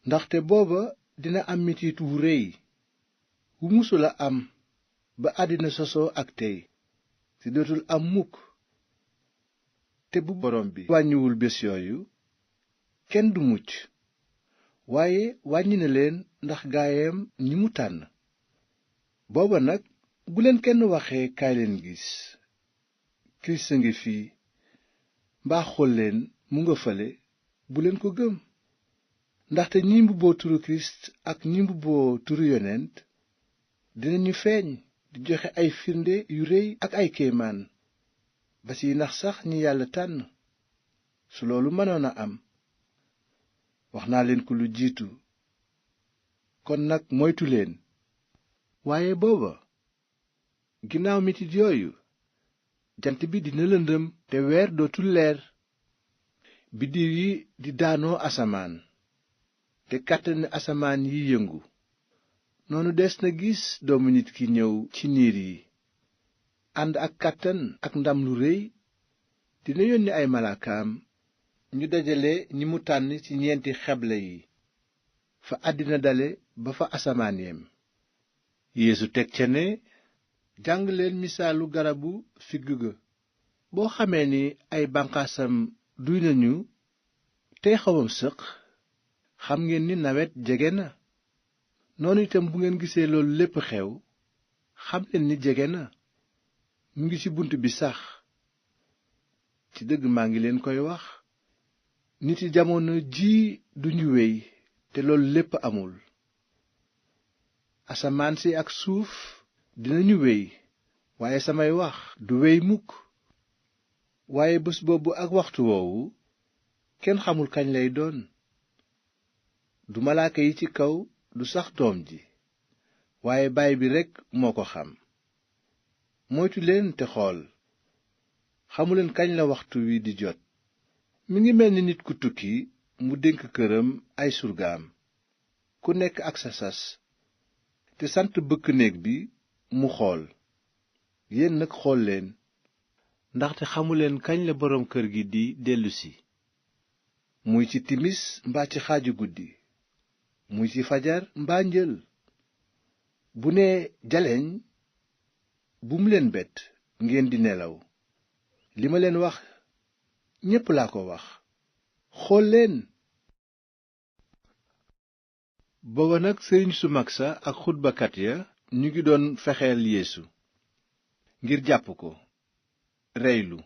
ndaxte booba dina am metit wu réy wu musula am ba àddina sosoo ak tey, te dootul am mukk. te bu borom bi wàññiwul bés yooyu, kenn du mucc. waaye wàññi na leen ndax gaayam ñi mu tànn. booba nag, bu leen kenn waxee kaay leen gis, kirist a ngi fii, mbaa xool leen mu nga fale, bu leen ko gëm. ndaxte ñi mbubboo turu kirist ak ñi mbubboo turu yonent dinañu feeñ di joxe ay firnde yu réy ak ay kéemaan, ba siy nax sax ñi yàlla tànn. su loolu mënoon a am, wax naa leen ko lu jiitu. kon nag moytu leen. waaye booba, ginnaaw metit yooyu, jant bi dina lëndëm te weer dootul leer. biddiw yi di daanoo asamaan, te kàttani asamaan yi yëngu. noonu des na gis doomu nit ki ñëw ci niir yi, ànd ak kàttan ak ndam lu réy. dina yónni ay malaakaam, ñu dajale ñi mu tànn ci ñeenti xeble yi, fa àddina dale ba fa asamaan yem. Yeesu teg ca ne, jàng leen misaalu garabu figg ga. boo xamee ni ay bànqaasam duy nañu tey xawam sëq, xam ngeen ni nawet jege na. noonu itam bu ngeen gisee loolu lépp xew, xam leen ni jege na, mu ngi ci bunt bi sax. ci dëgg maa ngi leen koy wax, nit yi jamono jii duñu wéy te loolu lépp amul. asamaan si ak suuf dinañu wéy, waaye samay wax du wéy mukk. waaye bés boobu ak waxtu woowu kenn xamul kañ lay doon, du malaaka yi ci kaw, du sax doom ji, waaye baay bi rekk moo ko xam. moytu leen te xool, xamuleen kañ la waxtu wi di jot. mi ngi mel ni nit ku tukki mu dénk këram ay surgaam, ku nekk ak sa sas, te sant bëkk néeg bi mu xool. yéen nag xool leen, ndaxte xamuleen kañ la boroom kër gi di dellusi, muy ci timis mbaa ci xaaju guddi, muy ci fajar mbaa njël. bu nee jaleñ, bu mu leen bett ngeen di nelaw. li ma leen wax ñépp laa ko wax, xool leen. booba nag sëriñ su mag sa ak xutbakat ya ñu ngi doon fexeel Yeesu ngir jàpp ko reylu.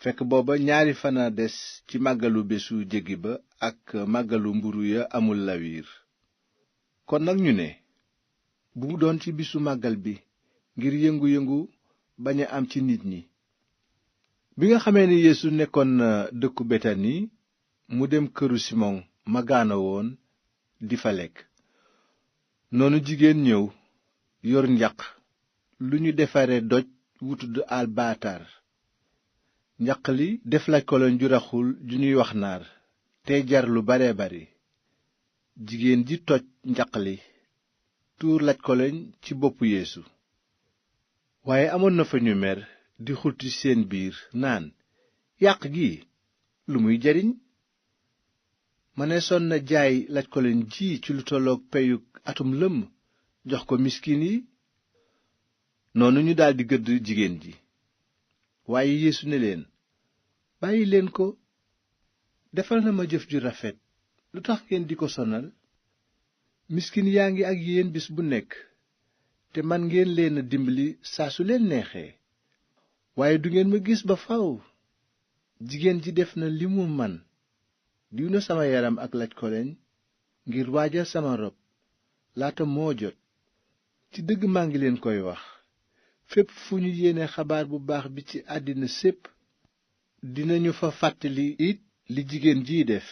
fekk booba 2 fan a des ci màggalu bésu jéggi ba ak màggalu mburu ya amul lawiir. kon nag ñu ne, bu mu doon ci bisu màggal bi, ngir yëngu-yëngu bañ a am ci nit ñi. bi nga xamee ni Yeesu nekkoon na dëkku Betani, mu dem këru Simon ma gaana woon di fa lekk. noonu jigéen ñëw yor njaq lu ñu defare doj wu tudd albaatar. njaq li def laj koloñ ju raxul ju ñuy wax naar, tey jar lu bare bari. jigéen ji toj njaq li tuur laj koloñ ci boppu Yeesu. waaye amoon na fa ñu mer di xultu ci seen biir naan, yàq gi lu muy jariñ? mëneesoon na jaay laj koloñ ji ci lu tollook peyug atum lëmm jox ko miskin yi. noonu ñu daldi gëdd jigéen ji. waaye Yeesu ne leen, bàyyi leen ko, defal na ma jëf ju rafet, lu tax ngeen di ko sonal? miskin yaa ngi ak yéen bis bu nekk, te man ngeen leen a dimbali saa su leen neexee, waaye du ngeen ma gis ba faw. jigéen ji def na li mu man, diw na sama yaram ak laj koloñ ngir waajal sama rob laata moo jot. ci dëgg maa ngi leen koy wax, fépp fu ñu yéene xabaar bu baax bi ci àddina sépp, dinañu fa fàttali it li jigéen jiy def.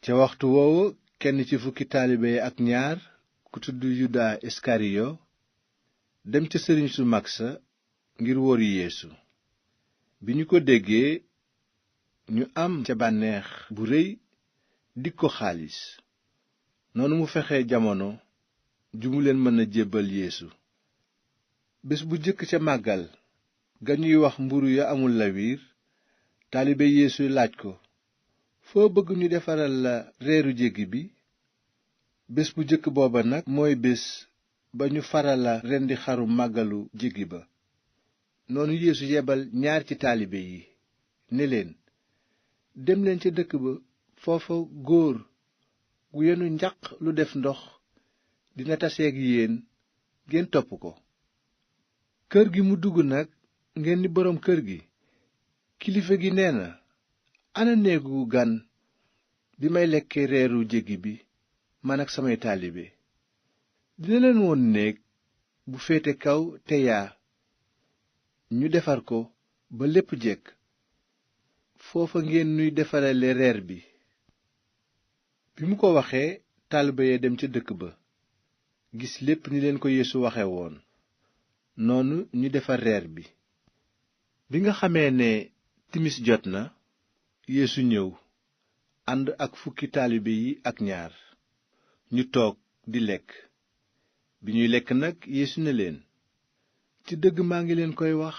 ca waxtu woowu kenn ci fukki taalibe yi ak ñaar, ku tudd Yuda Iskariyo, dem ca sëriñ su mag sa ngir wori Yeesu. bi ñu ko déggee, ñu am ca bànneex bu réy dig ko xaalis. noonu mu fexe jamono ju mu leen mën a jébbal Yeesu. bés bu jëkk ca màggal ga ñuy wax mburu ya amul lawiir, taalibe Yeesu laaj ko, foo bëgg ñu defaral la reeru jéggi bi? bés bu jëkk booba nag mooy bés ba ñu farala rendi xaru màggalu jéggi ba. noonu Yeesu yebal 2 ci taalibe yi ne leen, dem leen ca dëkk ba, foofa góor gu yenu njaq lu def ndox dina taseeg yéen, ngeen topp ko. kër gi mu dugg nag ngeen ni boroom kër gi, kilifa gi nee na, ana néegu gan bi may lekke reeru jéggi bi man ak samay taalibe? dina leen woon néeg bu féete kaw te yaa, ñu defar ko ba lépp jekk, foofa ngeen nuy defarale reer bi. bi mu ko waxee, taalibe ya dem ca dëkk ba, gis lépp ni leen ko Yeesu waxe woon. noonu ñu defar reer bi. bi nga xamee ne timis jot na, Yeesu ñëw ànd ak fukki taalibe yi ak ñaar. ñu toog di lekk. bi ñuy lekk nag, Yeesu ne leen, ci dëgg maa ngi leen koy wax,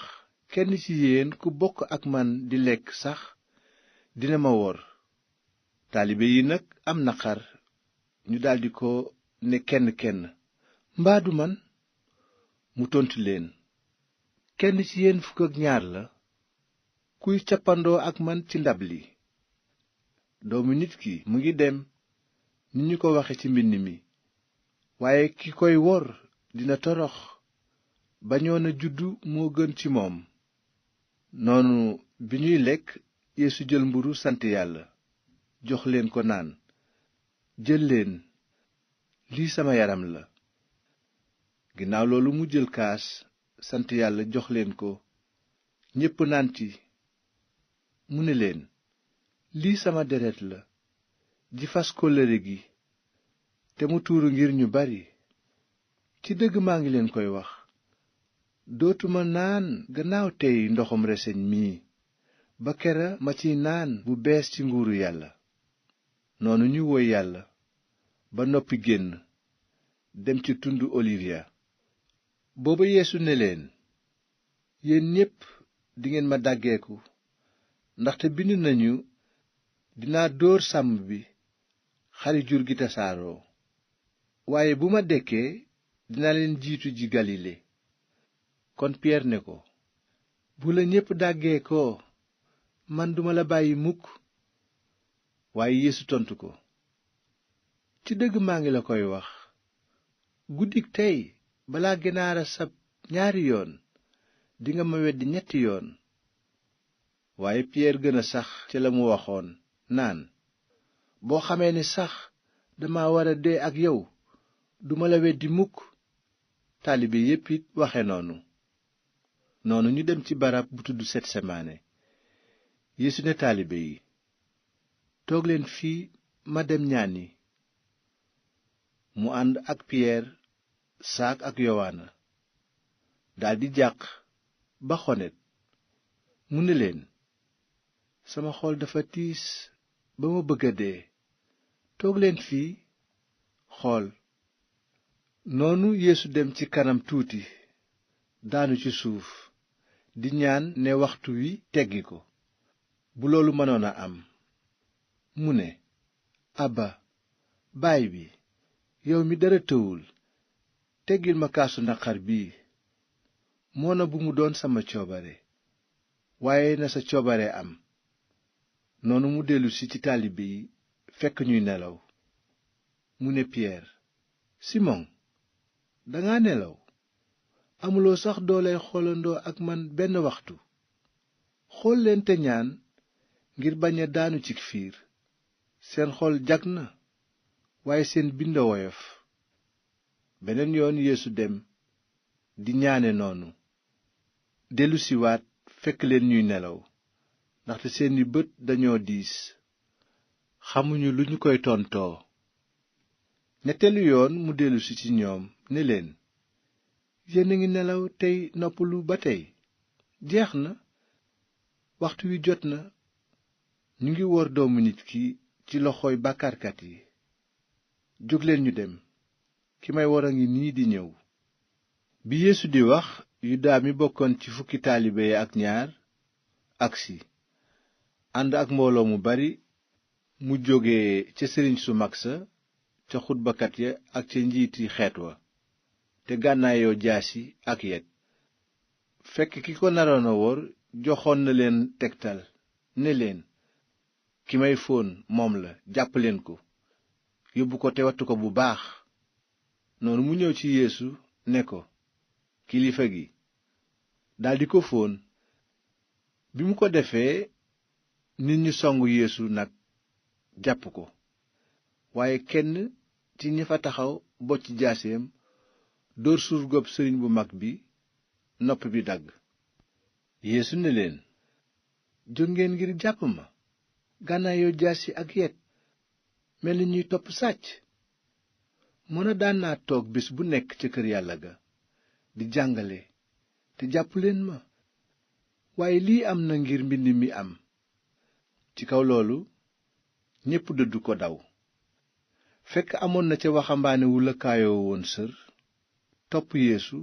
kenn ci yéen ku bokk ak man di lekk sax dina ma wor. taalibe yi nag am naqar, ñu daldi ko ne kenn kenn, mbaa du man? mu tontu leen, kenn ci yéen fukk ak ñaar la kuy cappandoo ak man ci ndab li. doomu nit ki mu ngi dem ni ñu ko waxe ci mbind mi, waaye ki koy wor dina torox. bañoon a juddu moo gën ci moom. noonu bi ñuy lekk, Yeesu jël mburu sant Yàlla, jox leen ko naan, jël leen, lii sama yaram la. ginnaaw loolu mu jël kaas sant Yàlla jox leen ko, ñépp naan ci. mu ne leen, lii sama deret la ji fas kóllëre gi te mu tuuru ngir ñu bari. ci dëgg maa ngi leen koy wax, dootuma naan gannaaw tey ndoxum reseñ mii ba kera ma ciy naan bu bees ci nguuru yàlla. noonu ñu woy yàlla ba noppi génn dem ci tundu olivier. booba yeesu ne leen, yéen ñépp dingeen ma dàggeeku, ndaxte bind nañu, dinaa dóor sàmm bi, xari jur gi tasaaroo. waaye bu ma dekkee dinaa leen jiitu ji galile. kon piyeer ne ko, bu la ñépp dàggeekoo man duma la bàyyi mukk. waaye yeesu tontu ko, ci dëgg maa ngi la koy wax, guddik tey balaa ganaar a sab ñaari yoon dinga ma weddi ñetti yoon. waaye piyeer gën a sax ca la mu waxoon naan, boo xamee ne sax dama war a dee ak yow duma la weddi mukk. taalibe yépp it waxe noonu ñu dem ci barab bu tudd setsemaane. yeesu ne taalibe yi, toog leen fii ma dem ñaani. mu ànd ak piyeer saak ak yowaana daldi jàq ba xonet. mu ne leen, sama xol dafa tiis ba ma bëgg a dee. toog leen fii xool. noonu yeesu dem ci kanam tuuti daanu ci suuf di ñaan ne waxtu wi teggi ko, bu loolu mënoon a am. mu ne, abba baay bi, yow mi dara tëwul, teggil ma kaasu naqar bii. moona bu mu doon sama coobare waaye na sa coobare am. noonu mu dellusi ci taalibe yi fekk ñuy nelaw. mu ne piyeer, simon, danga nelaw? amuloo sax dooley xoolandoo ak man benn waxtu? xool leen te ñaan ngir bañ a daanu ci fiir. seen xol jag na waaye seen bind a woyof. beneen yoon yeesu dem di ñaane noonu, dellusiwaat fekk leen ñuy nelaw, ndaxte seeni bët dañoo diis, xamuñu lu ñu koy tontoo. ñetteelu yoon mu dellusi ci ñoom ne leen, yéen a ngi nelaw tey noppalu ba tey? jeex na, waxtu wi jot na. ñu ngi wor doomu nit ki ci loxooy bàkkaarkat yi. jógleen ñu dem, ki may wor a ngi nii di ñëw. bi yeesu di wax, yudaa mi bokkoon ci fukki taalibe ya ak ñaar agsi, ànd ak mbooloo mu bari mu jóge ca sëriñ su mag sa, ca xutbakat ya ak ca njiiti xeet wa, te gànnaayoo jaasi ak yet. fekk ki ko naroon a wor joxoon na leen tegtal ne leen, ki may fóon moom la, jàpp leen ko, yóbbu ko te wattu ko bu baax. noonu mu ñëw ci yeesu ne ko, kilifa gi, daldi ko fóon. bi mu ko defee, nit ñi songu yeesu nag jàpp ko. waaye kenn ci ñi fa taxaw bocc jaaseem dóor surgoob sëriñ bu mag bi, nopp bi dagg. yeesu ne leen, jóg ngeen ngir jàpp ma, gànnaayoo jaasi ak yet, mel ni ñuy topp sàcc. moona daan naa toog bés bu nekk ca kër yàlla ga di jàngale te jàpp leen ma. waaye lii am na ngir mbind mi am. ci kaw loolu ñépp dëddu ko daw. fekk amoon na ca waxambaane wu lëkkaayoo woon sër topp yeesu,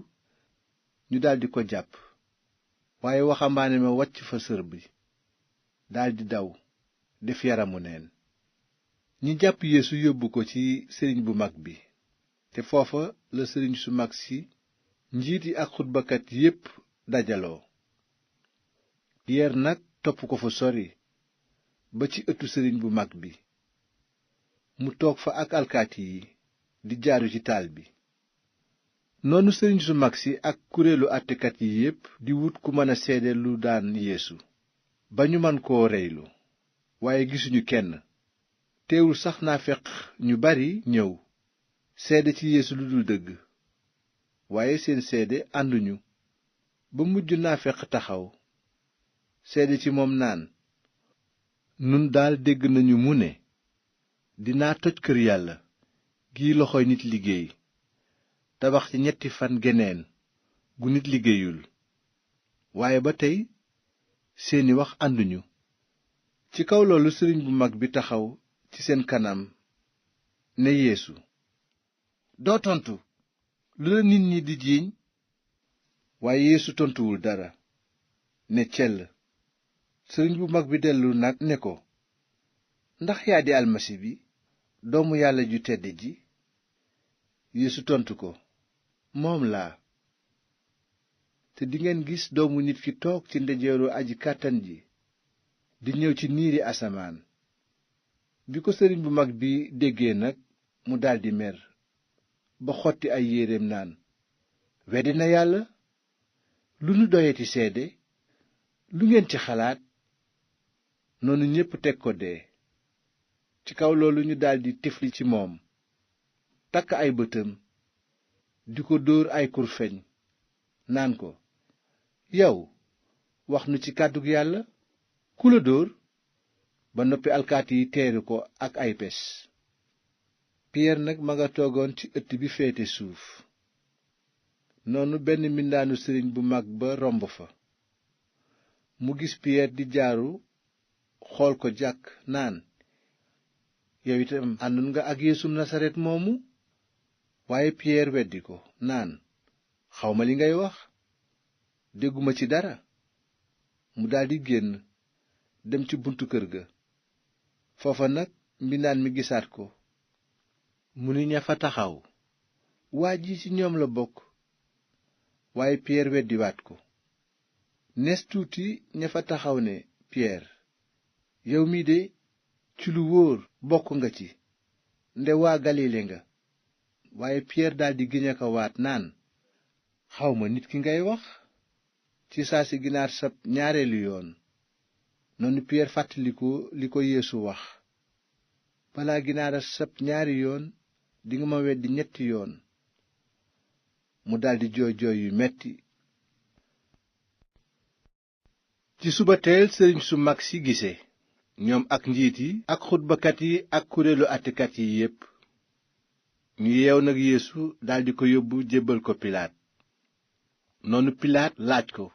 ñu daldi ko jàpp. waaye waxambaane ma wàcc fa sër bi, daldi daw def yaramu neen. ñi jàpp yeesu yóbbu ko ci sëriñ bu mag bi, te foofa la sëriñ su mag si, njiit yi ak xutbakat yépp dajaloo. piyeer nag topp ko fu sori ba ci ëttu sëriñ bu mag bi. mu toog fa ak alkaati yi di jaaru ci taal bi. noonu sëriñ su mag si ak kuréelu àttekat yi yépp di wut ku mën a seede lu daan yeesu ba ñu man koo reylu, waaye gisuñu kenn. teewul sax naafeq ñu bari ñëw seede ci yeesu lu dul dëgg, waaye seen seede ànduñu. ba mujj naafeq taxaw seede ci moom naan, nun daal dégg nañu mu ne dinaa toj kër yàlla gi loxoy nit liggéey tabax ci 3 fan geneen gu nit liggéeyul. waaye ba tey seeni wax ànduñu. ci kaw loolu sëriñ bu mag bi taxaw ci seen kanam ne Yeesu, doo tontu lu la nit ñi di jiiñ? waaye Yeesu tontuwul dara, ne cell. sëriñ bu mag bi dellu nag ne ko, ndax yaa di almasi bi, doomu yàlla ju tedd ji? Yeesu tontu ko, moom laa. te dingeen gis doomu nit ki toog ci ndeyjooru aji kàttan ji di ñëw ci niiri asamaan. bi ko sëriñ bu mag bi déggee nag mu daldi mer ba xotti ay yéreem naan, weddi na yàlla. lu nu doyati seede? lu ngeen ci xalaat? noonu ñépp teg ko dee. ci kaw loolu ñu daldi tifli ci moom, takk ay bëtam, di ko dóor ay kurfeñ, naan ko, yow wax nu ci kàddug yàlla, ku la dóor? ba noppi alkaati yi teeru ko ak ay pes. piyeer nag ma nga toogoon ci ëtt bi féete suuf. noonu benn mbindaanu sëriñ bu mag ba romb fa. mu gis piyeer di jaaru xool ko jàkk naan, yow itam àndoon nga ak Yeesu Nasaret moomu? waaye piyeer weddi ko naan, xawma li ngay wax, dégguma ci dara. mu daldi génn dem ci buntu kër ga. foofa nag mbindaan mi gisaat ko. mu ni ña fa taxaw, waa ji ci ñoom la bokk. waaye piyeer weddiwaat ko. nees tuuti ña fa taxaw ne piyeer, yow mii de ci lu wóor bokk nga ci, nde waa galile nga. waaye piyeer daldi giñ aka waat naan, xawma nit ki ngay wax. ci saa si ginaar sab ñaareelu yoon. noonu piyeer fàttaliku li ko Yeesu wax, balaa ginaar a sab ñaari yoon dinga ma weddi 3 yoon. mu daldi jooy jooy yu metti. ci suba teel sëriñ su mag si gise, ñoom ak njiit yi ak xutbakat yi ak kuréelu àttekat yi yépp. ñu yeew nag Yeesu daldi ko yóbbu jébbal ko Pilaat. noonu Pilaat laaj ko,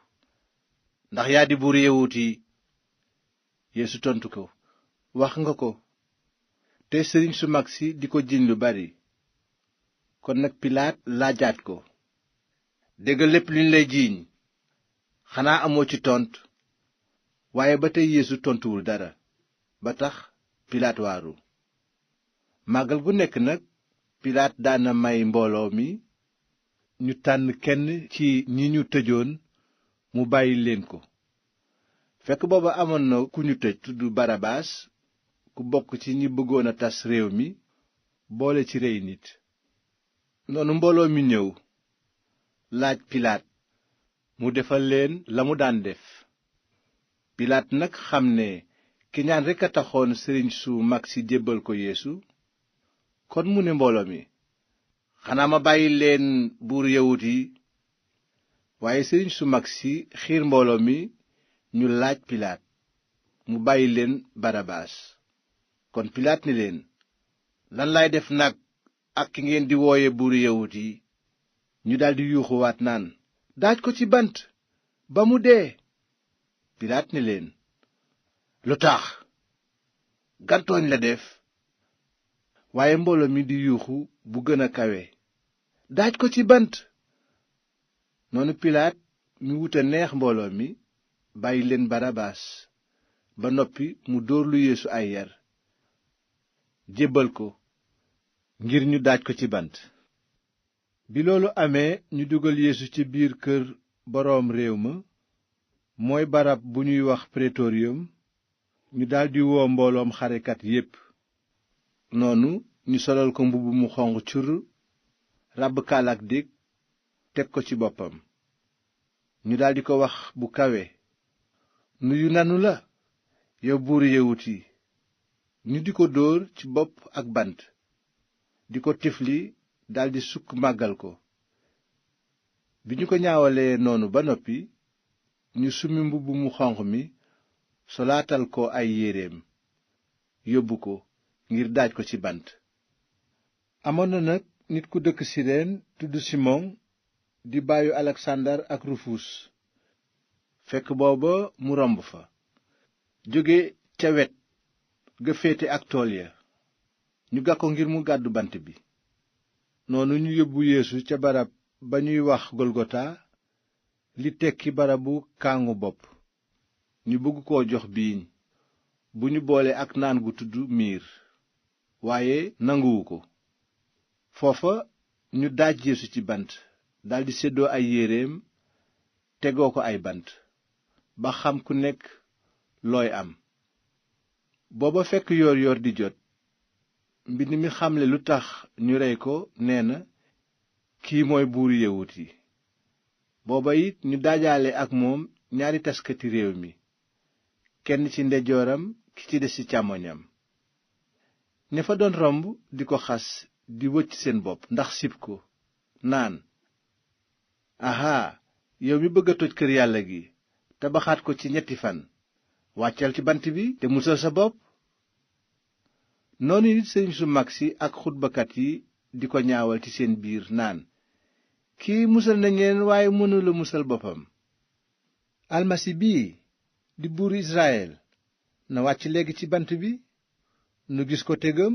ndax yaa di buur Yawut yi? Yeesu tontu ko, wax nga ko. te sëriñ su mag si di ko jiiñ lu bari. kon nag Pilaat laajaat ko, déggal lépp li ñu lay jiiñ, xanaa amoo ci tont? waaye ba tey Yeesu tontuwul dara, ba tax Pilaat waaru. màggal gu nekk nag Pilaat daana may mbooloo mi ñu tànn kenn ci ñi ñu tëjoon mu bàyyi leen ko. fekk booba amoon na ku ñu tëj tudd Barabaas, ku bokk ci ñi bëggoon a tas réew mi boole ci rey nit. noonu mbooloo mi ñëw laaj Pilaat mu defal leen la mu daan def. Pilaat nag xam ne kiñaan rekk a taxoon sëriñ su mag si jébbal ko Yeesu. kon mu ne mbooloo mi, xanaa ma bàyyi leen buur Yawut yi? waaye sëriñ su mag si xiir mbooloo mi ñu laaj Pilaat mu bàyyi leen Barabaas. kon Pilaat ni leen, lan laay def nag ak ki ngeen di wooye buur Yawut yi? ñu daldi yuuxuwaat naan, daaj ko ci bant ba mu dee. Pilaat ni leen, lu tax? gan tooñ la def? waaye mbooloo mi di yuuxu bu gën a kawe, daaj ko ci bant. noonu Pilaat mi wuta neex mbooloo mi bàyyi leen Barabaas. ba noppi mu dóor lu Yeesu ay yar, jébbal ko ngir ñu daaj ko ci bant. bi loolu amee ñu dugal Yeesu ci biir kër boroom réew ma, mooy barab bu ñuy wax Pretoriyum. ñu daldi woo mbooloom xarekat yépp. noonu ñu solal ko mbubb mu xonq cur, ràbb kaalaak dég teg ko ci boppam. ñu daldi ko wax bu kawe, nuyu nanu la, yow buuru Yawut yi. ñu di ko dóor ci bopp ak bant, di ko tifli daldi sukk màggal ko. bi ñu ko ñaawalee noonu ba noppi, ñu summi mbubb mu xonq mi solaatal ko ay yéreem. yóbbu ko ngir daaj ko ci bant. amoon na nag nit ku dëkk sireen tudd simon di baayu aleksander ak rufus. fekk booba mu romb fa jóge ca wet ga féete ak tool ya, ñu gàkk ko ngir mu gàddu bant bi. noonu ñu yóbbu yeesu ca barab ba ñuy wax golgota, li tekki barabu kàngu bopp. ñu bëgg koo jox biiñ bu ñu boole ak naan gu tudd miir, waaye nanguwu ko. foofa ñu daaj yeesu ci bant, daldi séddoo ay yéreem tegoo ko ay bant, ba xam ku nekk looy am. booba fekk yoor yoor di jot, mbind mi xamle lu tax ñu rey ko nee na, kii mooy buuru yawut yi. booba it ñu daajaale ak moom ñaari taskati réew mi, kenn ci ndeyjooram ki ci des ci càmmoñam. ña fa doon romb di ko xas di wëcc seen bopp ndax sib ko, naan, ahaa, yow mi bëgg a toj kër yàlla gi tabaxaat ko ci 3 fan, wàccal ci bant bi te musal sa bopp. noonu nit sëriñ su mag si ak xutbakat yi di ko ñaawal ci seen biir naan, kii musal na ñeneen waaye mënula musal boppam. almasi bii di buuru Israyel na wàcc léegi ci bant bi, nu gis ko te gëm.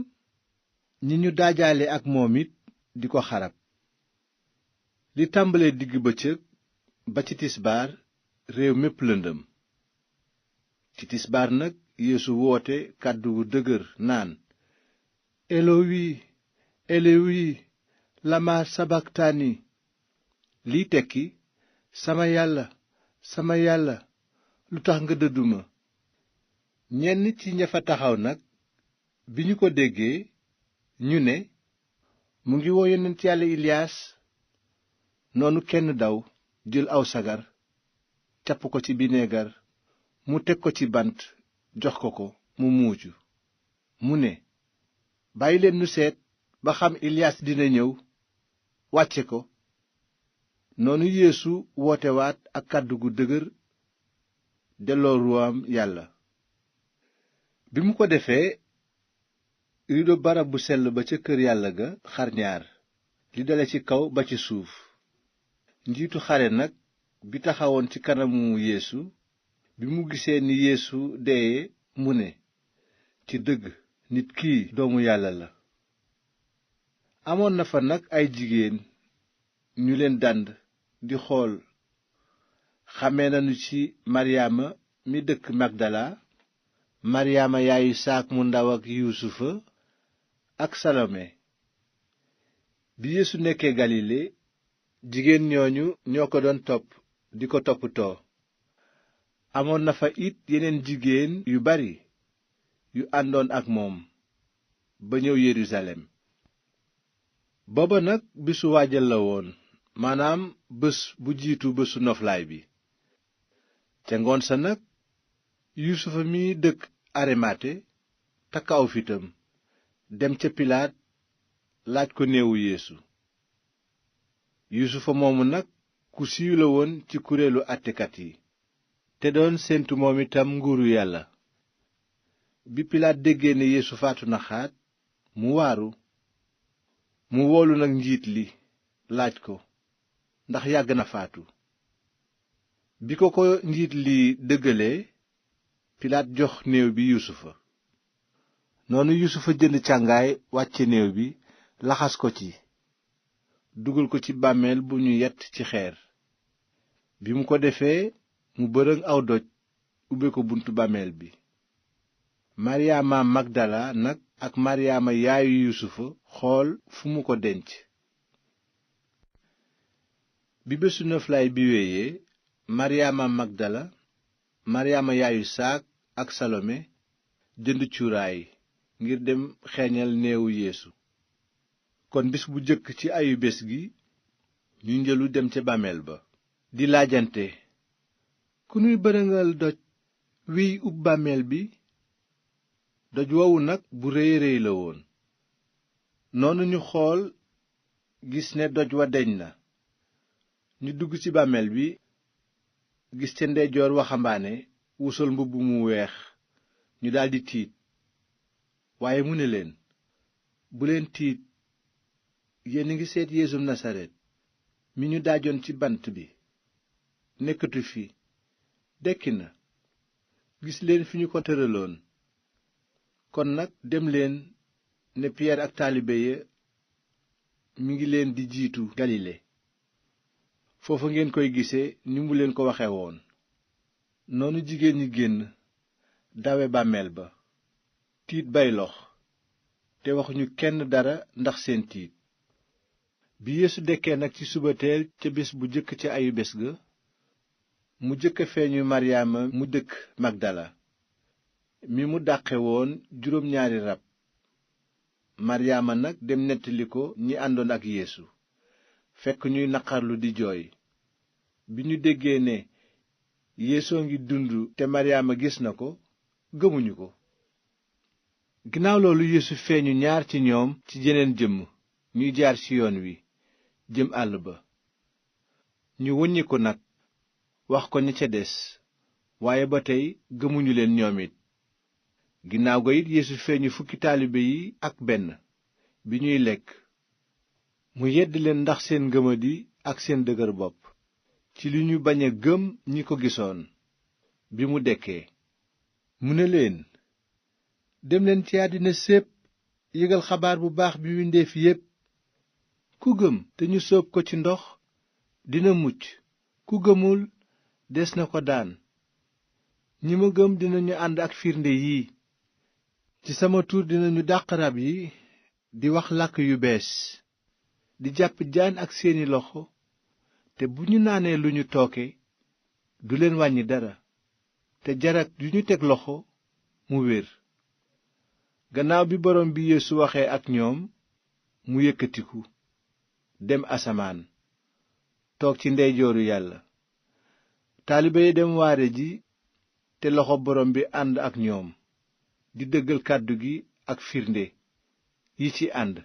ñi ñu daajaale ak moom it di ko xarab. li tàmbalee digg bëccëg ba ci tisbaar réew mépp lëndëm. ci tisbaar nag Yeesu woote kàddu gu dëgër naan, elowi elowi lama sabaktani, liy tekki, sama yàlla lu tax nga dëdduma. ñenn ci ña fa taxaw nag bi ñu ko déggee ñu ne, mu ngi woo yonent yàlla Iliyaas. noonu kenn daw jël aw sagar capp ko ci bineegar mu teg ko ci bant jox ko mu muucu. mu ne, bàyyi leen nu seet ba xam Iliyaas dina ñëw wàcce ko. noonu Yeesu wootewaat ak kàddu gu dëgër delloo ruwaam yàlla. bi mu ko defee, rido barab bu sell ba ca kër yàlla ga xar ñaar, li dale ci kaw ba ci suuf. njiitu xare nag bi taxawoon ci kanamu Yeesu, bi mu gisee ni Yeesu deye, mu ne, ci dëgg nit kii doomu yàlla la. amoon na fa nag ay jigéen ñu leen dànd di xool. xàmmee nañu ci maryaama mi dëkk magdala, maryaama yaayu saak mu ndaw ak yuusufa ak salome. bi Yeesu nekkee galile, jigéen ñooñu ñoo ko doon topp di ko toppatoo. amoon na fa it yeneen jigéen yu bari yu àndoon ak moom ba ñëw Yerusalem. booba nag bisu waajal la woon, maanaam bés bu jiitu bésu noflaay bi. ca ngoon sa nag yuusufa mi dëkk arimate takk aw fitam dem ca pilaat laaj ko néewu yeesu. yuusufa moomu nag ku siiw la woon ci kuréelu àttekat yi, te doon séentu moom itam nguuru yàlla. bi pilaat déggee ne yeesu faatu na xaat, mu waaru. mu woolu nag njiit li laaj ko ndax yàgg na faatu. bi ko njiit li dëggalee, pilaat jox néew bi yuusufa. noonu yuusufa jënd càngaay wàcce néew bi, laxas ko ci, dugal ko ci bàmmeel bu ñu yett ci xeer. bi mu ko defee, mu bërëŋ aw doj ubbe ko buntu bàmmeel bi. maryaama magdala nag ak maryaama yaayu yuusufa xool fu mu ko denc. bi bésu noflaay bi wéyee, maryaama magdala, maryaama yaayu saak ak salome jënd cuuraay ngir dem xeeñal neewu yeesu. kon bis bu jëkk ci ayu bés gi, ñu njëlu dem ca bàmmeel ba, di laajante, ku nuy bërëngal doj wiy ub bàmmeel bi? doj woowu nag bu réy réy la woon. noonu ñu xool gis ne doj wa deñ na. ñu dugg ci bàmmeel bi, gis ca ndeyjoor waxambaane wu sol mbubb mu weex. ñu daldi tiit. waaye mu ne leen, bu leen tiit, yéen a ngi seet Yeesu Nasaret mi ñu daajoon ci bant bi. nekkatu fi, dekki na. gis leen fi ñu ko tëraloon. kon nag dem leen ne Piyeer ak taalibe ya mi ngi leen di jiitu Galile. foofa ngeen koy gise ni mu leen ko waxe woon. noonu jigéen ñi génn dawe bàmmeel ba, tiit bay lox, te waxuñu kenn dara ndax seen tiit. bi Yeesu dekkee nag ci subateel ca bés bu jëkk ca ayubés ga, mu jëkk a feeñu Maryaama mu dëkk Magdala, mi mu dàqe woon juróom-ñaari rab. Maryaama nag dem nettali ko ñi àndoon ak Yeesu, fekk ñuy naqarlu di jooy. bi ñu déggee ne Yeesoo ngi dund te Maryaama gis na ko, gëmuñu ko. ginnaaw loolu Yeesu feeñu ñaar ci ñoom ci jeneen jëmm ñuy jaar ci yoon wi jëm àll ba. ñu wuññiku nag wax ko ña ca des, waaye ba tey gëmuñu leen ñoom it. ginnaaw ga it Yeesu feeñu fukki taalibe yi ak benn bi ñuy lekk. mu yedd leen ndax seen ngëmadi ak seen dëgër bopp ci li ñu bañ a gëm ñi ko gisoon bi mu dekkee. mu ne leen, dem leen ci àddina sépp yégal xabaar bu baax bi mbindeef yépp. ku gëm te ñu sóob ko ci ndox dina mucc, ku gëmul des na ko daan. ñi ma gëm dinañu ànd ak firnde yii: ci sama tur dinañu dàq rab yi, di wax làkk yu bees, di jàpp jaan ak seeni loxo, te bu ñu naanee lu ñu tooke du leen wàññi dara, te jarag yu ñu teg loxo mu wér. gannaaw bi borom bi Yeesu waxee ak ñoom, mu yëkkatiku dem asamaan, toog ci ndeyjooru Yàlla. taalibe yi dem waare ji, te loxo borom bi ànd ak ñoom, di dëggal kàddu gi ak firnde yi ci ànd.